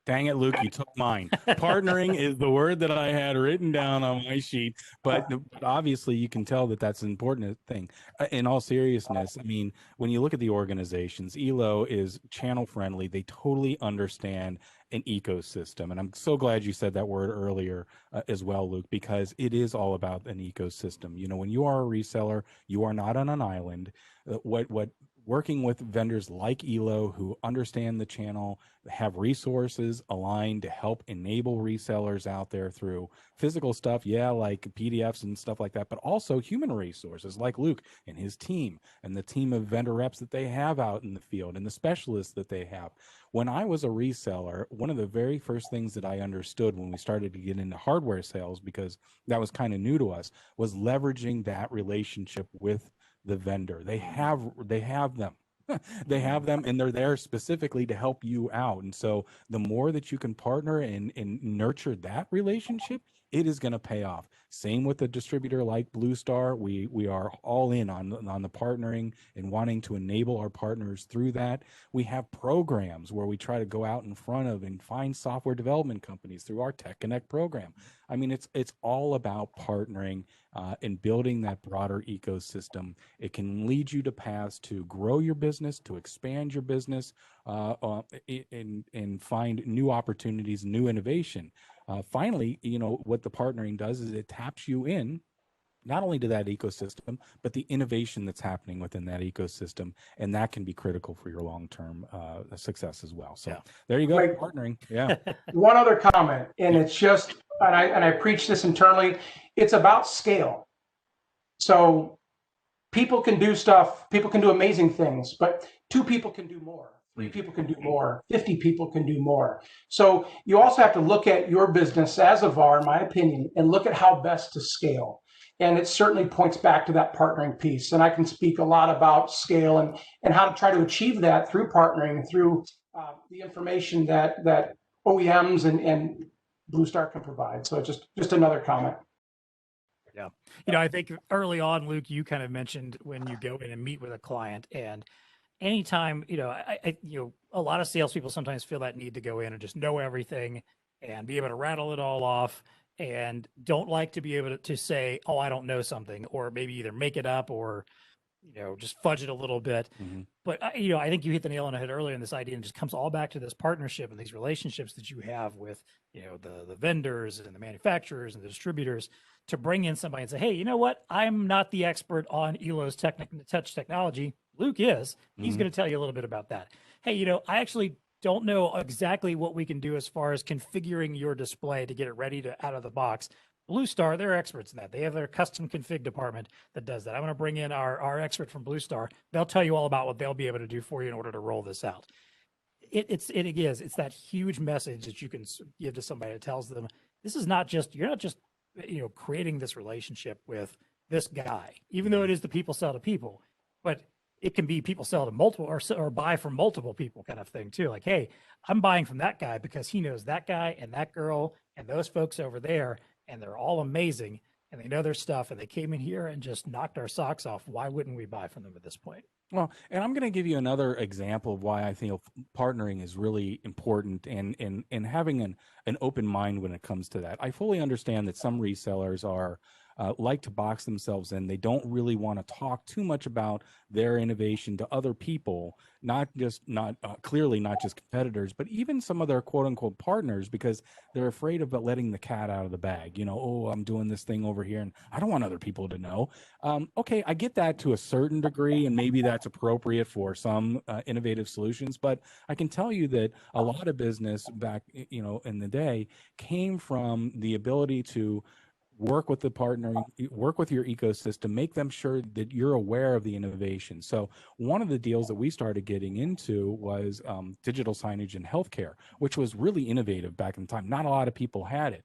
Speaker 2: Dang it, Luke, you took mine. Partnering is the word that I had written down on my sheet, but obviously you can tell that that's an important thing. In all seriousness, I mean, when you look at the organizations, Elo is channel friendly. They totally understand an ecosystem. And I'm so glad you said that word earlier as well, Luke, because it is all about an ecosystem. When you are a reseller, you are not on an island. What working with vendors like Elo who understand the channel, have resources aligned to help enable resellers out there through physical stuff, like PDFs and stuff like that, but also human resources like Luke and his team and the team of vendor reps that they have out in the field and the specialists that they have. When I was a reseller, one of the very first things that I understood when we started to get into hardware sales, because that was kind of new to us, was leveraging that relationship with the vendor. They have them. They have them, and they're there specifically to help you out. And so the more that you can partner and nurture that relationship, it is going to pay off. Same with a distributor like BlueStar. We are all in on the partnering and wanting to enable our partners through that. We have programs where we try to go out in front of and find software development companies through our TEConnect program. I mean, it's all about partnering and building that broader ecosystem. It can lead you to paths to grow your business, to expand your business, and find new opportunities, new innovation. Finally, what the partnering does is it taps you in not only to that ecosystem, but the innovation that's happening within that ecosystem. And that can be critical for your long-term success as well. So there you go, partnering. Yeah.
Speaker 4: One other comment, and it's just, and I preach this internally, it's about scale. So people can do stuff, people can do amazing things, but 2 people can do more. 3 people can do more, 50 people can do more. So you also have to look at your business as a VAR, in my opinion, and look at how best to scale. And it certainly points back to that partnering piece. And I can speak a lot about scale and how to try to achieve that through partnering, through the information that OEMs and BlueStar can provide. So just another comment.
Speaker 1: Yeah. I think early on, Luke, you kind of mentioned when you go in and meet with a client, and anytime, a lot of salespeople sometimes feel that need to go in and just know everything and be able to rattle it all off, and don't like to be able to say, oh, I don't know something, or maybe either make it up or, just fudge it a little bit. But, I think you hit the nail on the head earlier in this idea, and it just comes all back to this partnership and these relationships that you have with, the vendors and the manufacturers and the distributors, to bring in somebody and say, hey, you know what? I'm not the expert on Elo's touch technology. Luke is. He's going to tell you a little bit about that. Hey, I actually don't know exactly what we can do as far as configuring your display to get it ready to out of the box. BlueStar, they're experts in that. They have their custom config department that does that. I'm going to bring in our expert from BlueStar. They'll tell you all about what they'll be able to do for you in order to roll this out. It's that huge message that you can give to somebody that tells them this is not just, you're not just, creating this relationship with this guy, even though it is the people sell to people, but it can be people sell to multiple or buy from multiple people kind of thing too. Like, hey, I'm buying from that guy because he knows that guy and that girl and those folks over there, and they're all amazing and they know their stuff, and they came in here and just knocked our socks off. Why wouldn't we buy from them at this point?
Speaker 2: Well, and I'm going to give you another example of why I think partnering is really important, and having an open mind when it comes to that. I fully understand that some resellers are like to box themselves in. They don't really want to talk too much about their innovation to other people, clearly not just competitors, but even some of their quote unquote partners, because they're afraid of letting the cat out of the bag. Oh, I'm doing this thing over here and I don't want other people to know. Okay, I get that to a certain degree, and maybe that's appropriate for some innovative solutions, but I can tell you that a lot of business back, in the day came from the ability to work with the partner, work with your ecosystem, make them sure that you're aware of the innovation. So one of the deals that we started getting into was digital signage in healthcare, which was really innovative back in time. Not a lot of people had it.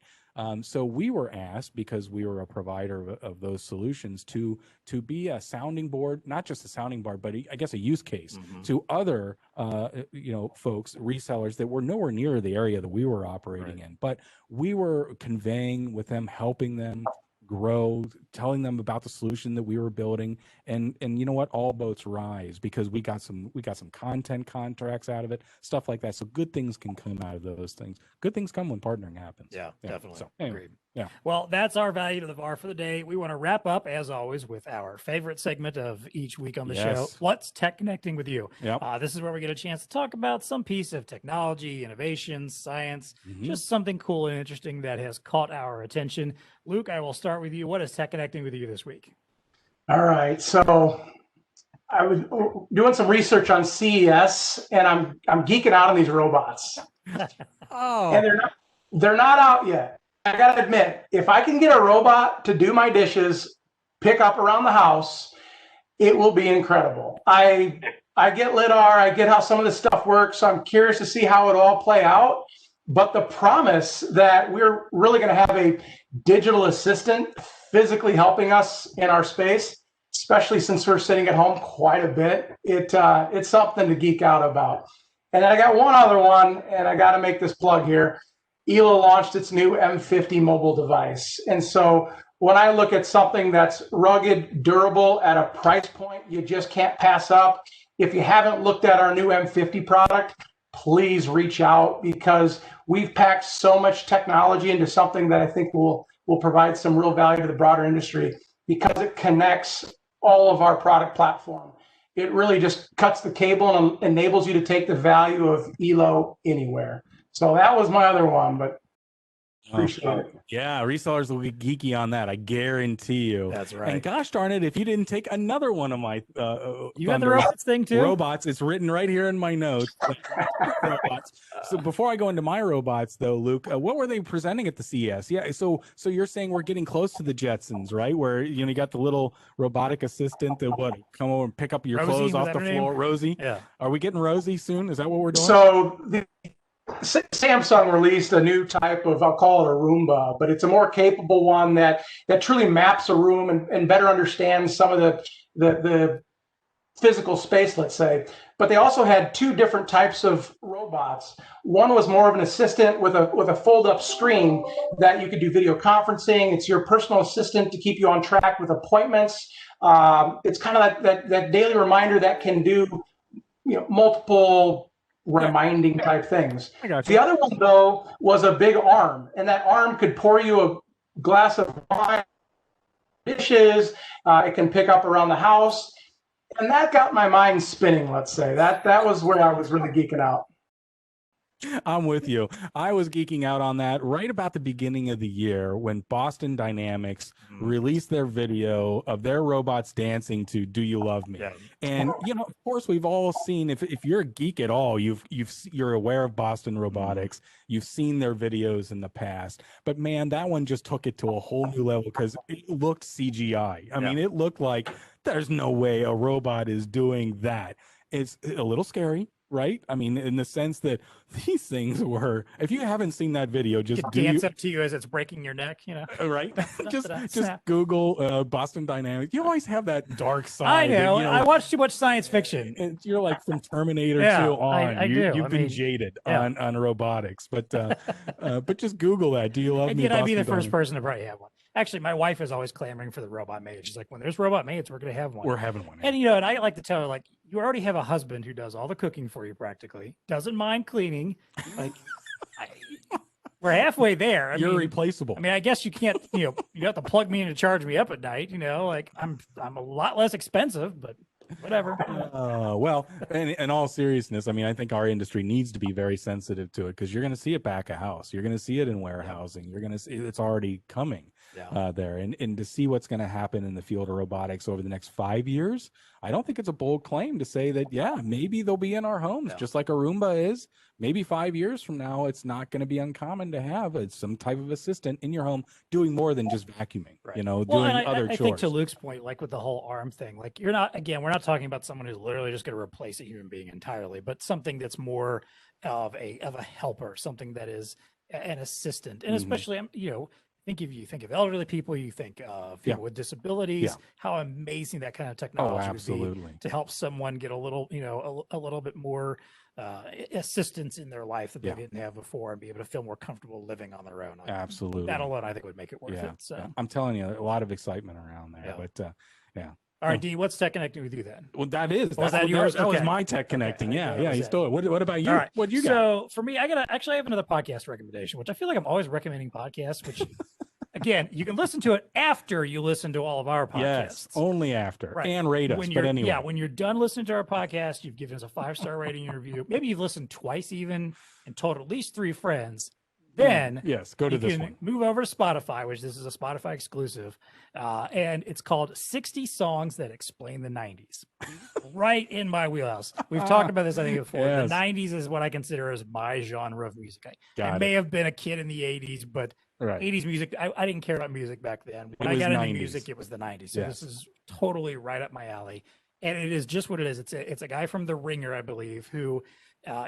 Speaker 2: So we were asked, because we were a provider of those solutions, to be a sounding board, not just a sounding board, but I guess a use case to other, folks, resellers that were nowhere near the area that we were operating in. But we were conveying with them, helping them grow, telling them about the solution that we were building, and you know what, all boats rise, because we got some content contracts out of it, stuff like that. So good things can come out of those things. Good things come when partnering happens.
Speaker 1: Yeah. Definitely.
Speaker 2: So, anyway,
Speaker 1: agreed.
Speaker 2: Yeah.
Speaker 1: Well, that's our value to the VAR for the day. We want to wrap up, as always, with our favorite segment of each week on the show. What's Tech Connecting with you?
Speaker 2: Yep.
Speaker 1: This is where we get a chance to talk about some piece of technology, innovation, science, just something cool and interesting that has caught our attention. Luke, I will start with you. What is Tech Connecting with you this week?
Speaker 4: All right. So I was doing some research on CES, and I'm geeking out on these robots. And they're not out yet. I gotta admit, if I can get a robot to do my dishes, pick up around the house, it will be incredible. I get lidar, I get how some of this stuff works, so I'm curious to see how it all play out. But the promise that we're really going to have a digital assistant physically helping us in our space, especially since we're sitting at home quite a bit, it's something to geek out about. And then I got one other one, and I got to make this plug here. Elo launched its new M50 mobile device. And so when I look at something that's rugged, durable, at a price point you just can't pass up, if you haven't looked at our new M50 product, please reach out, because we've packed so much technology into something that I think will provide some real value to the broader industry, because it connects all of our product platform. It really just cuts the cable and enables you to take the value of Elo anywhere. So that was my other one, but appreciate it.
Speaker 2: Yeah, resellers will be geeky on that, I guarantee you.
Speaker 1: That's right.
Speaker 2: And gosh darn it, if you didn't take another one of my
Speaker 1: you got the robots thing too?
Speaker 2: Robots, it's written right here in my notes. Robots. So before I go into my robots though, Luke, what were they presenting at the CES? Yeah, so you're saying we're getting close to the Jetsons, right? Where you got the little robotic assistant that would come over and pick up your clothes off the floor. Rosie?
Speaker 1: Yeah.
Speaker 2: Are we getting Rosie soon? Is that what we're doing?
Speaker 4: So Samsung released a new type of, I'll call it a Roomba, but it's a more capable one that truly maps a room and better understands some of the physical space, let's say. But they also had two different types of robots. One was more of an assistant with a fold-up screen that you could do video conferencing. It's your personal assistant to keep you on track with appointments. It's kind of that daily reminder that can do multiple reminding type things.
Speaker 2: I got you.
Speaker 4: The other one, though, was a big arm, and that arm could pour you a glass of wine, dishes. It can pick up around the house, and that got my mind spinning. Let's say that was where I was really geeking out.
Speaker 2: I'm with you. I was geeking out on that right about the beginning of the year when Boston Dynamics released their video of their robots dancing to "Do You Love Me?" Yeah. And of course, we've all seen, if you're a geek at all, you're aware of Boston Robotics. You've seen their videos in the past, but man, that one just took it to a whole new level because it looked CGI. I mean, it looked like there's no way a robot is doing that. It's a little scary. Right? I mean, in the sense that these things were, if you haven't seen that video, just
Speaker 1: dance up to you as it's breaking your neck,
Speaker 2: Right? just Google Boston Dynamics. You always have that dark side.
Speaker 1: I know. I watch too much science fiction.
Speaker 2: And you're like from Terminator 2 on. You've been jaded on robotics. But just Google that. Do you love me?
Speaker 1: I'd be the first person to probably have one. Actually, my wife is always clamoring for the robot maid. She's like, when there's robot maids, we're going to have one.
Speaker 2: We're having one.
Speaker 1: And, and I like to tell her, like, you already have a husband who does all the cooking for you practically, doesn't mind cleaning. Like, we're halfway there.
Speaker 2: You're replaceable.
Speaker 1: I mean, I guess you can't, you have to plug me in to charge me up at night, like I'm a lot less expensive, but whatever.
Speaker 2: Well, in all seriousness, I mean, I think our industry needs to be very sensitive to it because you're going to see it back of house. You're going to see it in warehousing. You're going to see it's already coming there. And to see what's going to happen in the field of robotics over the next 5 years, I don't think it's a bold claim to say that, maybe they'll be in our homes just like a Roomba is. Maybe 5 years from now, it's not going to be uncommon to have some type of assistant in your home doing more than just vacuuming, doing other chores.
Speaker 1: I think to Luke's point, like with the whole arm thing, like we're not talking about someone who's literally just going to replace a human being entirely, but something that's more of a helper, something that is an assistant. And especially, I think if you think of elderly people, you think of people with disabilities, how amazing that kind of technology would be to help someone get a little, a little bit more assistance in their life that they didn't have before and be able to feel more comfortable living on their own.
Speaker 2: Absolutely.
Speaker 1: That alone, I think, would make it worth it. So
Speaker 2: I'm telling you, a lot of excitement around there, but
Speaker 1: All right, D, what's TEConnecting with you then?
Speaker 2: Well, that was my TEConnecting. Yeah, you stole it. What about you?
Speaker 1: Right.
Speaker 2: What you got?
Speaker 1: So for me, I have another podcast recommendation, which I feel like I'm always recommending podcasts, which again, you can listen to it after you listen to all of our podcasts.
Speaker 2: Yes, only after. Right. And rate us. But anyway.
Speaker 1: Yeah, when you're done listening to our podcast, you've given us a 5-star rating and review. Maybe you've listened twice even and told at least 3 friends. Then
Speaker 2: go to this one.
Speaker 1: Move over to Spotify, which this is a Spotify exclusive, and it's called 60 Songs That Explain the 90s. Right in my wheelhouse. We've talked about this, I think, before. Yes. The 90s is what I consider as my genre of music. I may have been a kid in the 80s, but 80s music, I didn't care about music back then. When I got into music, it was the 90s. So this is totally right up my alley. And it is just what it is. It's a guy from The Ringer, I believe, who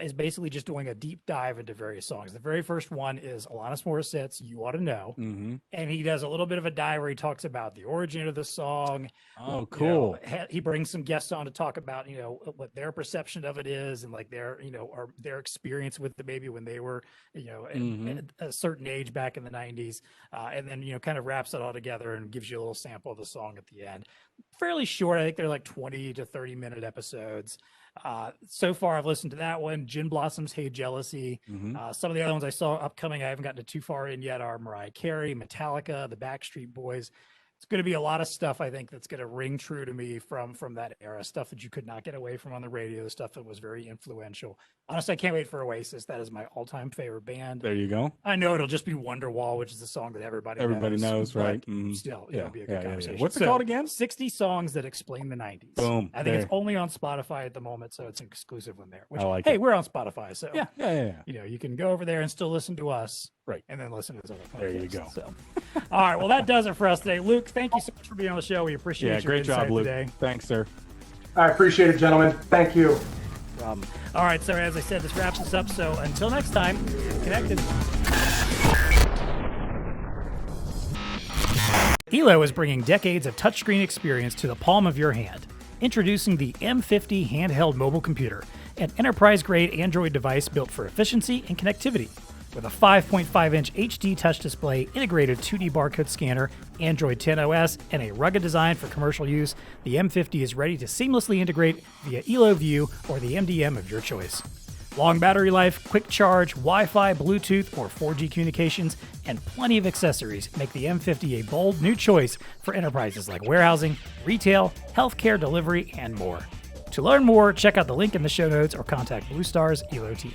Speaker 1: is basically just doing a deep dive into various songs. The very first one is Alanis Morissette's "You Ought to Know," and he does a little bit of a dive where he talks about the origin of the song.
Speaker 2: Oh, cool!
Speaker 1: He brings some guests on to talk about what their perception of it is, and like their or their experience with the baby when they were at a certain age back in the 90s, and then kind of wraps it all together and gives you a little sample of the song at the end. Fairly short. I think they're like 20 to 30 minute episodes. So far I've listened to that one, Gin Blossom's Hey Jealousy. Some of the other ones I saw upcoming I haven't gotten too far in yet are Mariah Carey, Metallica, the Backstreet Boys. It's going to be a lot of stuff, I think, that's going to ring true to me from that era, stuff that you could not get away from on the radio, the stuff that was very influential. Honestly, I can't wait for Oasis. That is my all-time favorite band.
Speaker 2: There you go.
Speaker 1: I know it'll just be Wonderwall, which is the song that everybody knows,
Speaker 2: right?
Speaker 1: Still, it'll be a good conversation.
Speaker 2: What's it called again?
Speaker 1: 60 Songs That Explain the 90s.
Speaker 2: Boom.
Speaker 1: I think it's only on Spotify at the moment, so it's an exclusive one there. Which,
Speaker 2: I like
Speaker 1: hey, we're on Spotify, so
Speaker 2: yeah.
Speaker 1: You can go over there and still listen to us.
Speaker 2: Right.
Speaker 1: And then listen to this other podcast.
Speaker 2: There you go.
Speaker 1: So, all right. Well, that does it for us today. Luke, thank you so much for being on the show. We appreciate your
Speaker 2: great job, Luke.
Speaker 1: today.
Speaker 2: Thanks, sir.
Speaker 4: I appreciate it, gentlemen. Thank you.
Speaker 1: All right. So, as I said, this wraps us up. So, until next time, connected. Elo is bringing decades of touchscreen experience to the palm of your hand. Introducing the M50 handheld mobile computer, an enterprise-grade Android device built for efficiency and connectivity. With a 5.5-inch HD touch display, integrated 2D barcode scanner, Android 10 OS, and a rugged design for commercial use, the M50 is ready to seamlessly integrate via Elo View or the MDM of your choice. Long battery life, quick charge, Wi-Fi, Bluetooth, or 4G communications, and plenty of accessories make the M50 a bold new choice for enterprises like warehousing, retail, healthcare delivery, and more. To learn more, check out the link in the show notes or contact BlueStar's Elo team.